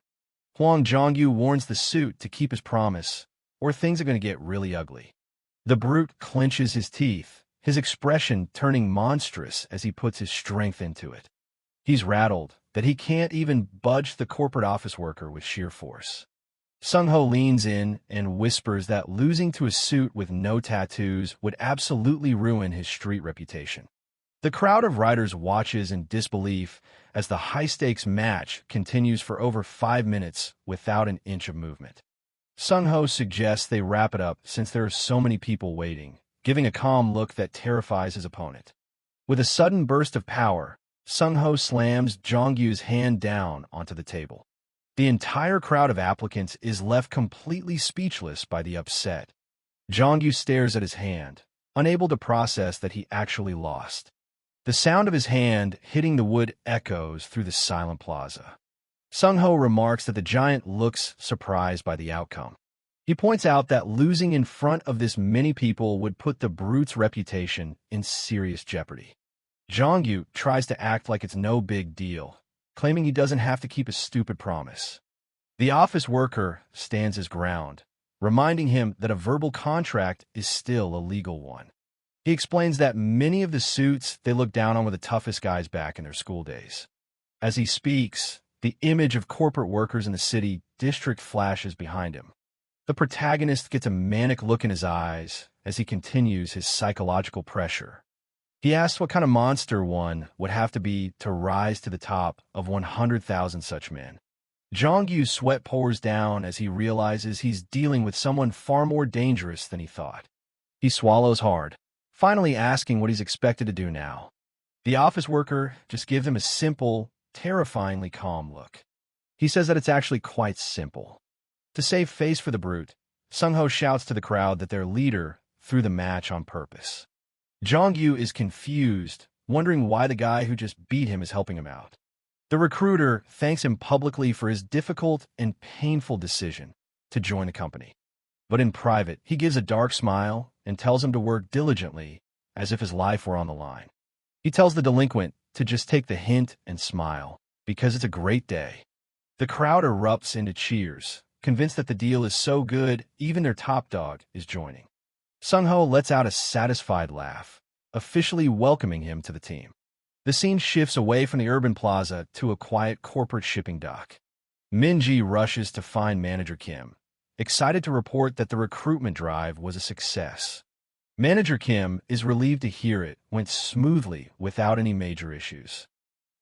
Hwang Jong-gyu warns the suit to keep his promise, or things are going to get really ugly. The brute clenches his teeth, his expression turning monstrous as he puts his strength into it. He's rattled that he can't even budge the corporate office worker with sheer force. Sung-ho leans in and whispers that losing to a suit with no tattoos would absolutely ruin his street reputation. The crowd of riders watches in disbelief as the high-stakes match continues for over 5 minutes without an inch of movement. Sung-ho suggests they wrap it up since there are so many people waiting, giving a calm look that terrifies his opponent. With a sudden burst of power, Sung-ho slams Jong-gyu's hand down onto the table. The entire crowd of applicants is left completely speechless by the upset. Jongyu stares at his hand, unable to process that he actually lost. The sound of his hand hitting the wood echoes through the silent plaza. Sung-ho remarks that the giant looks surprised by the outcome. He points out that losing in front of this many people would put the brute's reputation in serious jeopardy. Jongyu tries to act like it's no big deal, claiming he doesn't have to keep a stupid promise. The office worker stands his ground, reminding him that a verbal contract is still a legal one. He explains that many of the suits they look down on were the toughest guys back in their school days. As he speaks, the image of corporate workers in the city district flashes behind him. The protagonist gets a manic look in his eyes as he continues his psychological pressure. He asks what kind of monster one would have to be to rise to the top of 100,000 such men. Jongyu's sweat pours down as he realizes he's dealing with someone far more dangerous than he thought. He swallows hard, finally asking what he's expected to do now. The office worker just gives him a simple, terrifyingly calm look. He says that it's actually quite simple. To save face for the brute, Sung-ho shouts to the crowd that their leader threw the match on purpose. Jongyu is confused, wondering why the guy who just beat him is helping him out. The recruiter thanks him publicly for his difficult and painful decision to join the company. But in private, he gives a dark smile and tells him to work diligently, as if his life were on the line. He tells the delinquent to just take the hint and smile, because it's a great day. The crowd erupts into cheers, convinced that the deal is so good, even their top dog is joining. Sung-ho lets out a satisfied laugh, officially welcoming him to the team. The scene shifts away from the urban plaza to a quiet corporate shipping dock. Minji rushes to find Manager Kim, excited to report that the recruitment drive was a success. Manager Kim is relieved to hear it went smoothly without any major issues.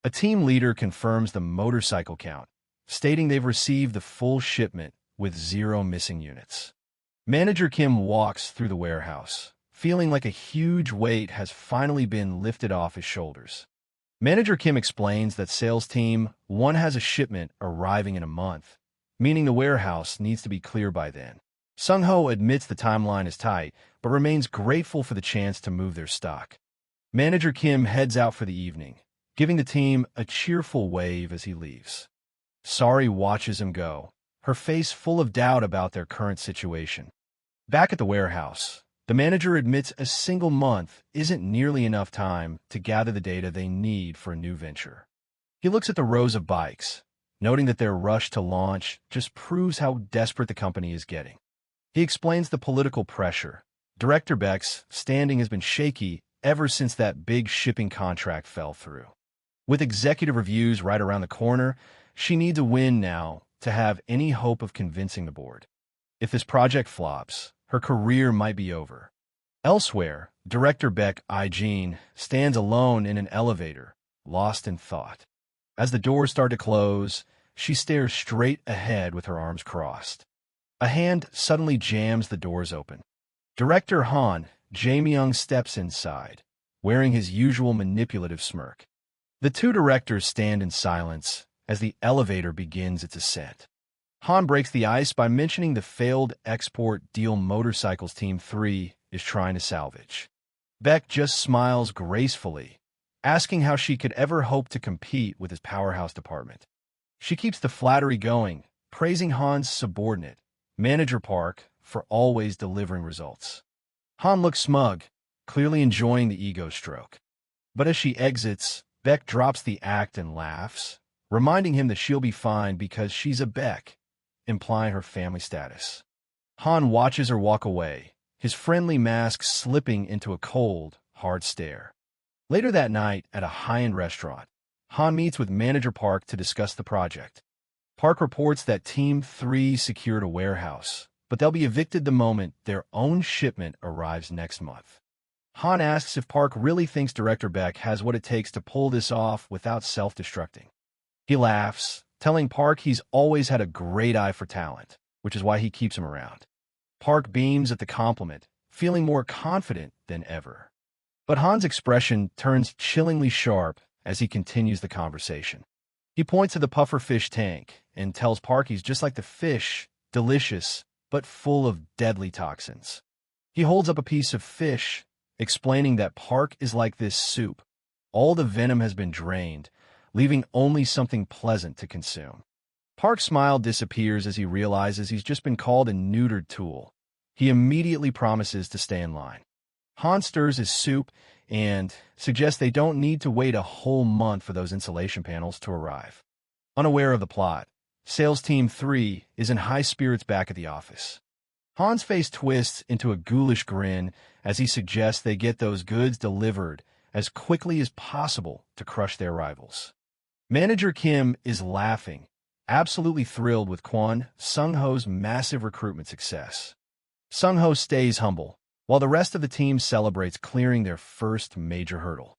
A team leader confirms the motorcycle count, stating they've received the full shipment with 0 missing units. Manager Kim walks through the warehouse, feeling like a huge weight has finally been lifted off his shoulders. Manager Kim explains that sales team 1 has a shipment arriving in a month, meaning the warehouse needs to be clear by then. Sung-ho admits the timeline is tight, but remains grateful for the chance to move their stock. Manager Kim heads out for the evening, giving the team a cheerful wave as he leaves. Sari watches him go, her face full of doubt about their current situation. Back at the warehouse, the manager admits a single month isn't nearly enough time to gather the data they need for a new venture. He looks at the rows of bikes, noting that their rush to launch just proves how desperate the company is getting. He explains the political pressure. Director Beck's standing has been shaky ever since that big shipping contract fell through. With executive reviews right around the corner, she needs a win now to have any hope of convincing the board. If this project flops, her career might be over. Elsewhere, Director Beck Jean stands alone in an elevator, lost in thought. As the doors start to close, she stares straight ahead with her arms crossed. A hand suddenly jams the doors open. Director Han Jae-myung steps inside, wearing his usual manipulative smirk. The two directors stand in silence as the elevator begins its ascent. Han breaks the ice by mentioning the failed export deal motorcycles Team 3 is trying to salvage. Beck just smiles gracefully, asking how she could ever hope to compete with his powerhouse department. She keeps the flattery going, praising Han's subordinate, Manager Park, for always delivering results. Han looks smug, clearly enjoying the ego stroke. But as she exits, Beck drops the act and laughs, reminding him that she'll be fine because she's a Beck, implying her family status. Han watches her walk away, his friendly mask slipping into a cold, hard stare. Later that night, at a high-end restaurant, Han meets with Manager Park to discuss the project. Park reports that Team 3 secured a warehouse, but they'll be evicted the moment their own shipment arrives next month. Han asks if Park really thinks Director Beck has what it takes to pull this off without self-destructing. He laughs, telling Park he's always had a great eye for talent, which is why he keeps him around. Park beams at the compliment, feeling more confident than ever. But Han's expression turns chillingly sharp as he continues the conversation. He points to the puffer fish tank and tells Park he's just like the fish, delicious, but full of deadly toxins. He holds up a piece of fish, explaining that Park is like this soup. All the venom has been drained, leaving only something pleasant to consume. Park's smile disappears as he realizes he's just been called a neutered tool. He immediately promises to stay in line. Han stirs his soup and suggests they don't need to wait a whole month for those insulation panels to arrive. Unaware of the plot, Sales Team 3 is in high spirits back at the office. Han's face twists into a ghoulish grin as he suggests they get those goods delivered as quickly as possible to crush their rivals. Manager Kim is laughing, absolutely thrilled with Kwon Sung-ho's massive recruitment success. Sung-ho stays humble, while the rest of the team celebrates clearing their first major hurdle.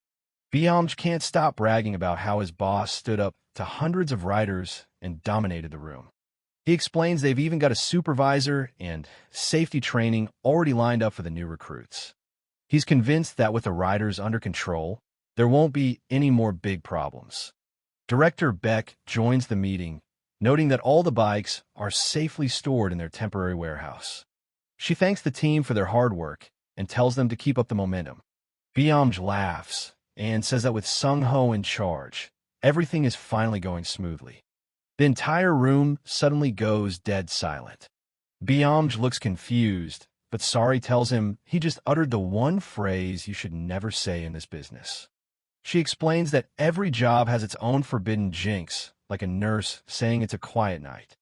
Byung can't stop bragging about how his boss stood up to hundreds of writers and dominated the room. He explains they've even got a supervisor and safety training already lined up for the new recruits. He's convinced that with the writers under control, there won't be any more big problems. Director Beck joins the meeting, noting that all the bikes are safely stored in their temporary warehouse. She thanks the team for their hard work and tells them to keep up the momentum. Byung laughs and says that with Sung-ho in charge, everything is finally going smoothly. The entire room suddenly goes dead silent. Byung looks confused, but Sari tells him he just uttered the one phrase you should never say in this business. She explains that every job has its own forbidden jinx, like a nurse saying it's a quiet night.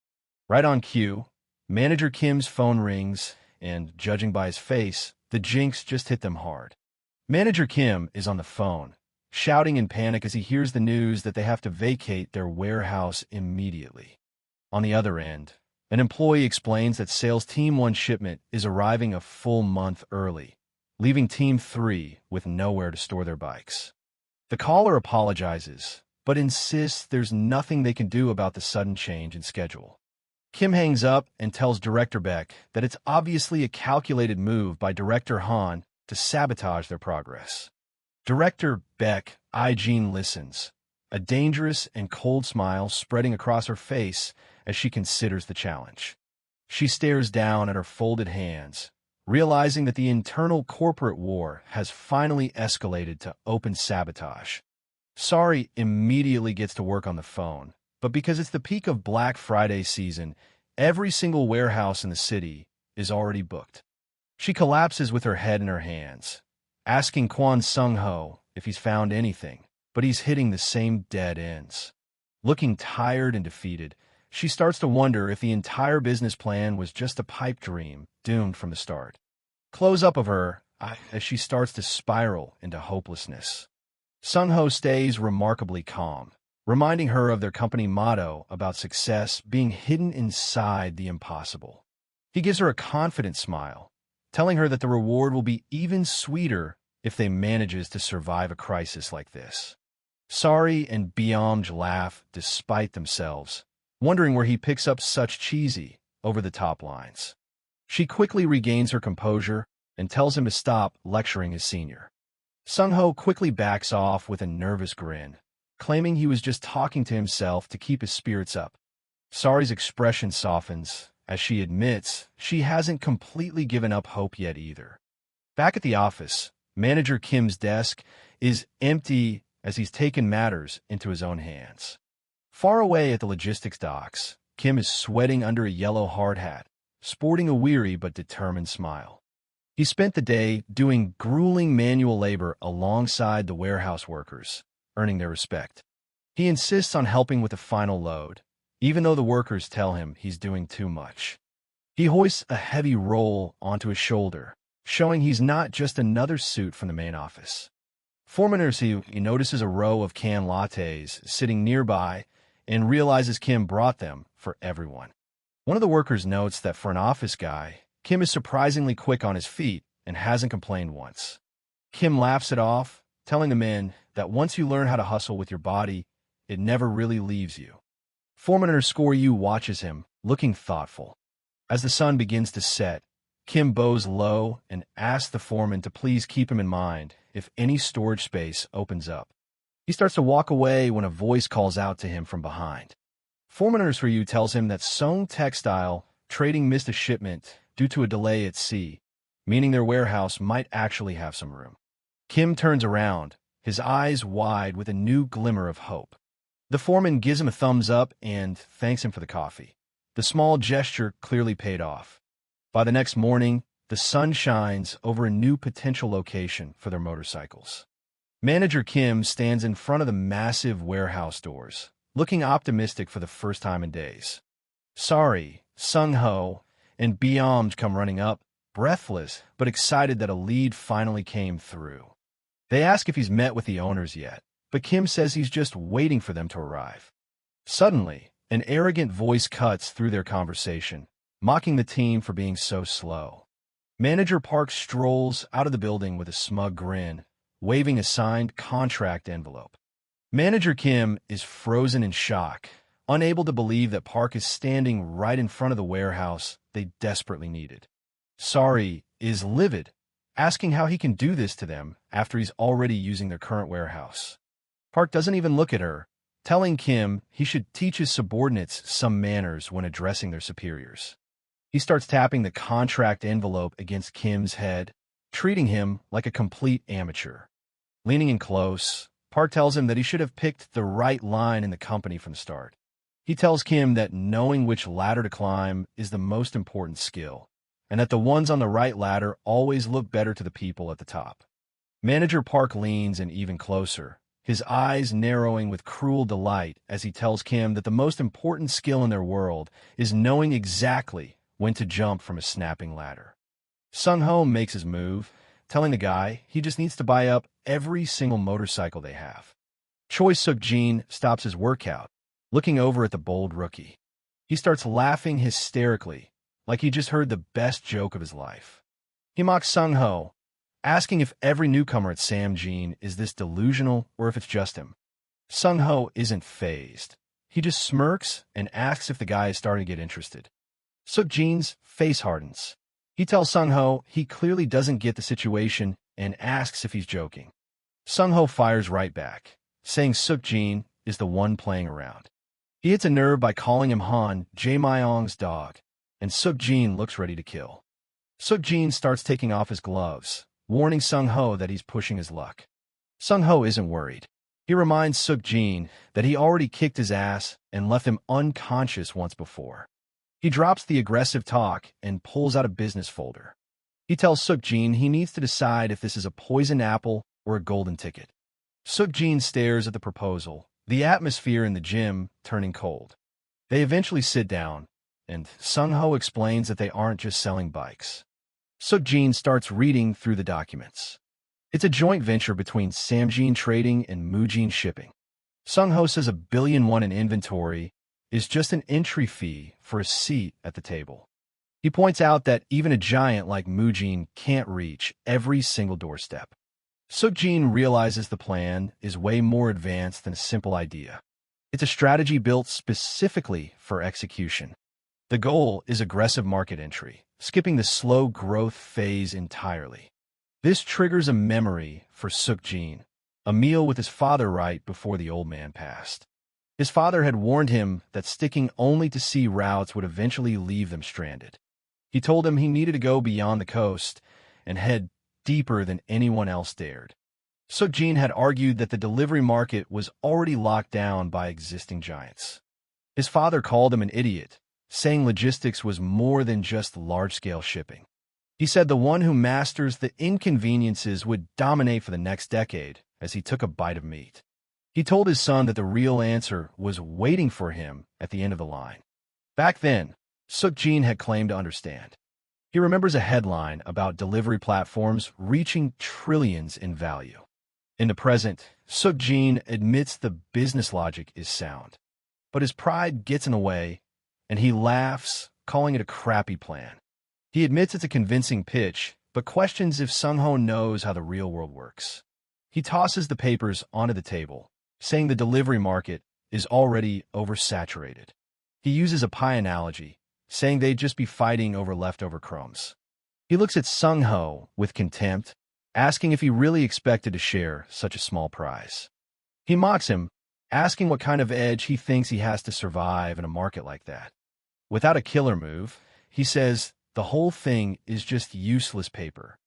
Right on cue, Manager Kim's phone rings, and judging by his face, the jinx just hit them hard. Manager Kim is on the phone, shouting in panic as he hears the news that they have to vacate their warehouse immediately. On the other end, an employee explains that Sales Team 1 shipment is arriving a full month early, leaving Team 3 with nowhere to store their bikes. The caller apologizes, but insists there's nothing they can do about the sudden change in schedule. Kim hangs up and tells Director Beck that it's obviously a calculated move by Director Han to sabotage their progress. Director Beck Jean listens, a dangerous and cold smile spreading across her face as she considers the challenge. She stares down at her folded hands, realizing that the internal corporate war has finally escalated to open sabotage. Sari immediately gets to work on the phone, but because it's the peak of Black Friday season, every single warehouse in the city is already booked. She collapses with her head in her hands, asking Kwon Sung-ho if he's found anything, but he's hitting the same dead ends. Looking tired and defeated, she starts to wonder if the entire business plan was just a pipe dream, doomed from the start. Close-up of her as she starts to spiral into hopelessness. Sung-ho stays remarkably calm, reminding her of their company motto about success being hidden inside the impossible. He gives her a confident smile, telling her that the reward will be even sweeter if they manages to survive a crisis like this. Sari and Byung laugh despite themselves, wondering where he picks up such cheesy, over-the-top lines. She quickly regains her composure and tells him to stop lecturing his senior. Sung-ho quickly backs off with a nervous grin, claiming he was just talking to himself to keep his spirits up. Sari's expression softens as she admits she hasn't completely given up hope yet either. Back at the office, Manager Kim's desk is empty as he's taken matters into his own hands. Far away at the logistics docks, Kim is sweating under a yellow hard hat, sporting a weary but determined smile. He spent the day doing grueling manual labor alongside the warehouse workers, earning their respect. He insists on helping with the final load, even though the workers tell him he's doing too much. He hoists a heavy roll onto his shoulder, showing he's not just another suit from the main office. Foreman he notices a row of canned lattes sitting nearby and realizes Kim brought them for everyone. One of the workers notes that for an office guy, Kim is surprisingly quick on his feet and hasn't complained once. Kim laughs it off, telling the men that once you learn how to hustle with your body, it never really leaves you. Foreman_U watches him, looking thoughtful. As the sun begins to set, Kim bows low and asks the foreman to please keep him in mind if any storage space opens up. He starts to walk away when a voice calls out to him from behind. Foreman_U tells him that Song Textile Trading missed a shipment due to a delay at sea, meaning their warehouse might actually have some room. Kim turns around, his eyes wide with a new glimmer of hope. The foreman gives him a thumbs up and thanks him for the coffee. The small gesture clearly paid off. By the next morning, the sun shines over a new potential location for their motorcycles. Manager Kim stands in front of the massive warehouse doors, looking optimistic for the first time in days. Sorry, Sung-ho and Byamj come running up, breathless but excited that a lead finally came through. They ask if he's met with the owners yet, but Kim says he's just waiting for them to arrive. Suddenly, an arrogant voice cuts through their conversation, mocking the team for being so slow. Manager Park strolls out of the building with a smug grin, waving a signed contract envelope. Manager Kim is frozen in shock, unable to believe that Park is standing right in front of the warehouse they desperately needed. Sorry is livid, asking how he can do this to them after he's already using their current warehouse. Park doesn't even look at her, telling Kim he should teach his subordinates some manners when addressing their superiors. He starts tapping the contract envelope against Kim's head, treating him like a complete amateur. Leaning in close, Park tells him that he should have picked the right line in the company from the start. He tells Kim that knowing which ladder to climb is the most important skill, and that the ones on the right ladder always look better to the people at the top. Manager Park leans in even closer, his eyes narrowing with cruel delight as he tells Kim that the most important skill in their world is knowing exactly when to jump from a snapping ladder. Sung-ho makes his move, telling the guy he just needs to buy up every single motorcycle they have. Choi Suk-jin stops his workout, looking over at the bold rookie. He starts laughing hysterically, like he just heard the best joke of his life. He mocks Sung-ho, asking if every newcomer at Samjin is this delusional or if it's just him. Sung-ho isn't fazed. He just smirks and asks if the guy is starting to get interested. Suk-jin's face hardens. He tells Sung-ho he clearly doesn't get the situation and asks if he's joking. Sung-ho fires right back, saying Suk-jin is the one playing around. He hits a nerve by calling him Han, Jae-myong's dog, and Suk-jin looks ready to kill. Suk-jin starts taking off his gloves, warning Sung-ho that he's pushing his luck. Sung-ho isn't worried. He reminds Suk-jin that he already kicked his ass and left him unconscious once before. He drops the aggressive talk and pulls out a business folder. He tells Suk-jin he needs to decide if this is a poison apple or a golden ticket. Suk-jin stares at the proposal, the atmosphere in the gym turning cold. They eventually sit down, and Sung-ho explains that they aren't just selling bikes. Suk-jin starts reading through the documents. It's a joint venture between Samjin Trading and Mujin Shipping. Sung-ho says $1 billion in inventory is just an entry fee for a seat at the table. He points out that even a giant like Mujin can't reach every single doorstep. Suk-jin realizes the plan is way more advanced than a simple idea. It's a strategy built specifically for execution. The goal is aggressive market entry, skipping the slow growth phase entirely. This triggers a memory for Suk-jin, a meal with his father right before the old man passed. His father had warned him that sticking only to sea routes would eventually leave them stranded. He told him he needed to go beyond the coast and head deeper than anyone else dared. Suk-jin had argued that the delivery market was already locked down by existing giants. His father called him an idiot, saying logistics was more than just large-scale shipping. He said the one who masters the inconveniences would dominate for the next decade as he took a bite of meat. He told his son that the real answer was waiting for him at the end of the line. Back then, Suk-jin had claimed to understand. He remembers a headline about delivery platforms reaching trillions in value. In the present, Suk-jin admits the business logic is sound. But his pride gets in the way, and he laughs, calling it a crappy plan. He admits it's a convincing pitch, but questions if Sung-ho knows how the real world works. He tosses the papers onto the table, saying the delivery market is already oversaturated. He uses a pie analogy, saying they'd just be fighting over leftover crumbs. He looks at Sung-ho with contempt, asking if he really expected to share such a small prize. He mocks him, asking what kind of edge he thinks he has to survive in a market like that. Without a killer move, he says the whole thing is just useless paper.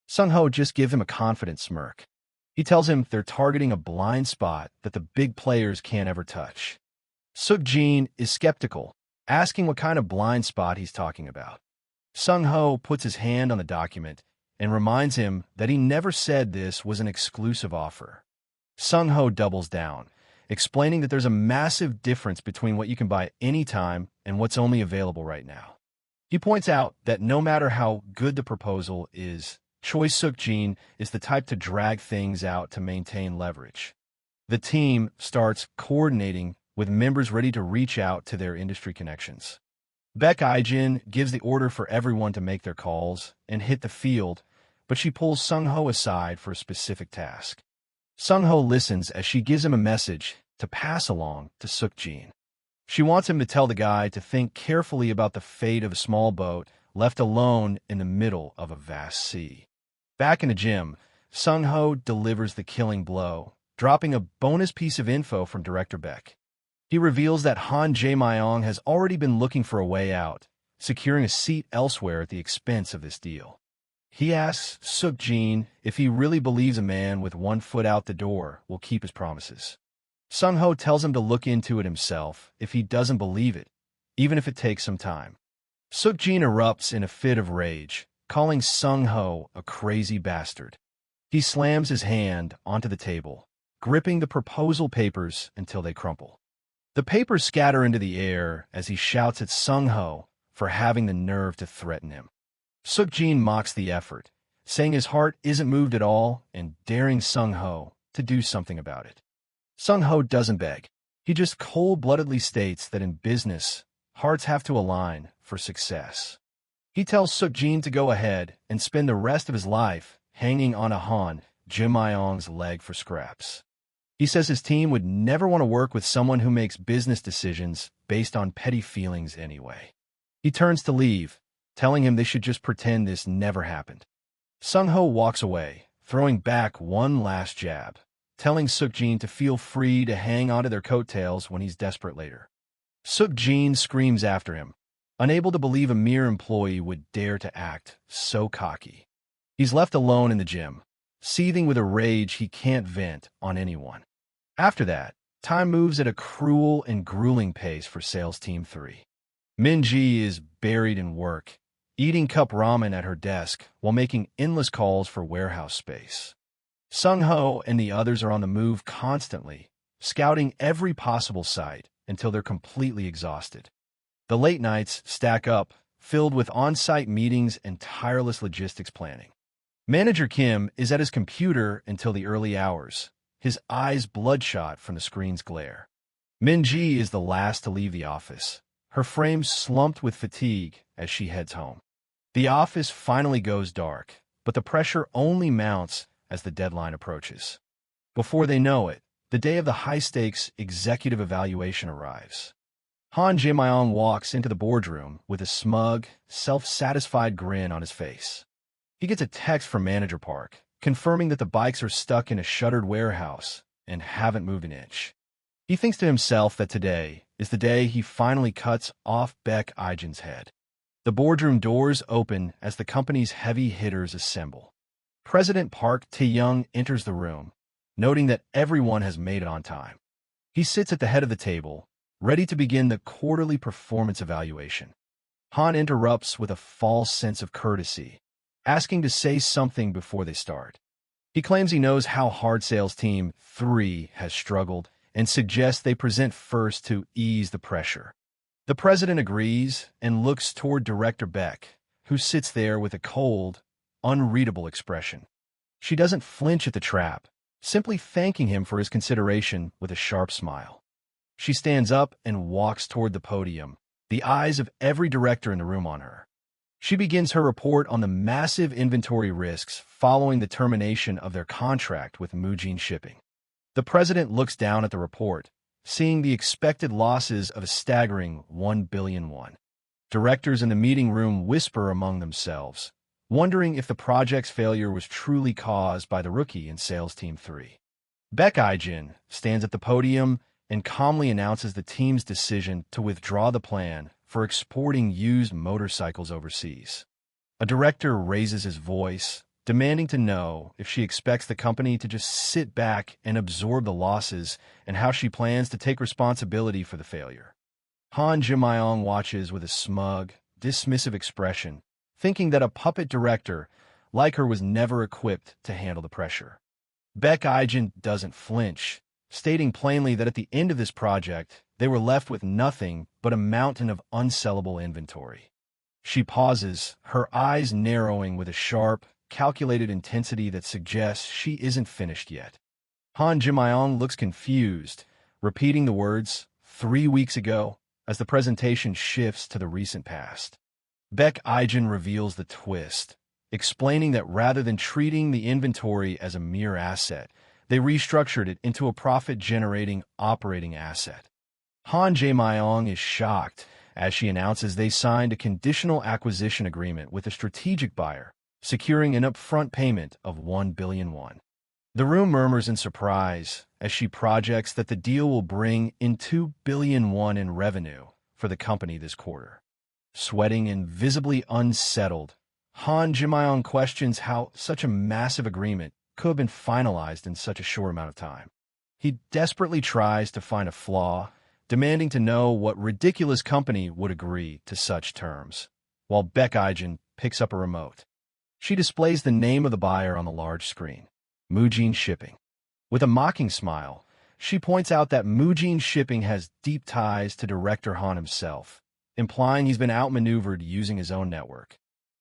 Sung-ho just gives him a confident smirk. He tells him they're targeting a blind spot that the big players can't ever touch. Suk-jin is skeptical, asking what kind of blind spot he's talking about. Sung-ho puts his hand on the document and reminds him that he never said this was an exclusive offer. Sung-ho doubles down, explaining that there's a massive difference between what you can buy anytime and what's only available right now. He points out that no matter how good the proposal is, Choi Suk-jin is the type to drag things out to maintain leverage. The team starts coordinating with members ready to reach out to their industry connections. Baek Ijin gives the order for everyone to make their calls and hit the field, but she pulls Sung-ho aside for a specific task. Sung-ho listens as she gives him a message to pass along to Suk-jin. She wants him to tell the guy to think carefully about the fate of a small boat left alone in the middle of a vast sea. Back in the gym, Sung-ho delivers the killing blow, dropping a bonus piece of info from director Baek. He reveals that Han Jae-myung has already been looking for a way out, securing a seat elsewhere at the expense of this deal. He asks Suk-jin if he really believes a man with one foot out the door will keep his promises. Sung-ho tells him to look into it himself if he doesn't believe it, even if it takes some time. Suk-jin erupts in a fit of rage, calling Sung-ho a crazy bastard. He slams his hand onto the table, gripping the proposal papers until they crumple. The papers scatter into the air as he shouts at Sung-ho for having the nerve to threaten him. Suk-jin mocks the effort, saying his heart isn't moved at all and daring Sung-ho to do something about it. Sung-ho doesn't beg. He just cold-bloodedly states that in business, hearts have to align for success. He tells Suk-jin to go ahead and spend the rest of his life hanging on a Han Jae-myung's leg for scraps. He says his team would never want to work with someone who makes business decisions based on petty feelings anyway. He turns to leave, telling him they should just pretend this never happened. Sung-ho walks away, throwing back one last jab, telling Suk-jin to feel free to hang onto their coattails when he's desperate later. Suk-jin screams after him, unable to believe a mere employee would dare to act so cocky. He's left alone in the gym, seething with a rage he can't vent on anyone. After that, time moves at a cruel and grueling pace for Sales Team 3. Min-ji is buried in work, eating cup ramen at her desk while making endless calls for warehouse space. Sung-ho and the others are on the move constantly, scouting every possible site until they're completely exhausted. The late nights stack up, filled with on-site meetings and tireless logistics planning. Manager Kim is at his computer until the early hours, his eyes bloodshot from the screen's glare. Min-ji is the last to leave the office, her frame slumped with fatigue as she heads home. The office finally goes dark, but the pressure only mounts as the deadline approaches. Before they know it, the day of the high-stakes executive evaluation arrives. Han Jae-myung walks into the boardroom with a smug, self-satisfied grin on his face. He gets a text from Manager Park, confirming that the bikes are stuck in a shuttered warehouse and haven't moved an inch. He thinks to himself that today is the day he finally cuts off Baek Ijin's head. The boardroom doors open as the company's heavy hitters assemble. President Park Tae-young enters the room, noting that everyone has made it on time. He sits at the head of the table, ready to begin the quarterly performance evaluation. Han interrupts with a false sense of courtesy, asking to say something before they start. He claims he knows how hard Sales Team 3 has struggled and suggests they present first to ease the pressure. The president agrees and looks toward Director Baek, who sits there with a cold, unreadable expression. She doesn't flinch at the trap, simply thanking him for his consideration with a sharp smile. She stands up and walks toward the podium, the eyes of every director in the room on her. She begins her report on the massive inventory risks following the termination of their contract with Mujin Shipping. The president looks down at the report, seeing the expected losses of a staggering 1 billion won. Directors in the meeting room whisper among themselves, wondering if the project's failure was truly caused by the rookie in Sales Team 3. Baek Ijin stands at the podium and calmly announces the team's decision to withdraw the plan for for exporting used motorcycles overseas. A director raises his voice, demanding to know if she expects the company to just sit back and absorb the losses and how she plans to take responsibility for the failure. Han Jimayong watches with a smug, dismissive expression, thinking that a puppet director like her was never equipped to handle the pressure. Baek Ijin doesn't flinch, stating plainly that at the end of this project, they were left with nothing but a mountain of unsellable inventory. She pauses, her eyes narrowing with a sharp, calculated intensity that suggests she isn't finished yet. Han Jimayong looks confused, repeating the words, 3 weeks ago, as the presentation shifts to the recent past. Baek Ijin reveals the twist, explaining that rather than treating the inventory as a mere asset, they restructured it into a profit-generating operating asset. Han Jae-myung is shocked as she announces they signed a conditional acquisition agreement with a strategic buyer, securing an upfront payment of 1 billion won. The room murmurs in surprise as she projects that the deal will bring in 2 billion won in revenue for the company this quarter. Sweating and visibly unsettled, Han Jae-myung questions how such a massive agreement could have been finalized in such a short amount of time. He desperately tries to find a flaw, demanding to know what ridiculous company would agree to such terms, while Baek Ijin picks up a remote. She displays the name of the buyer on the large screen, Mujin Shipping. With a mocking smile, she points out that Mujin Shipping has deep ties to director Han himself, implying he's been outmaneuvered using his own network.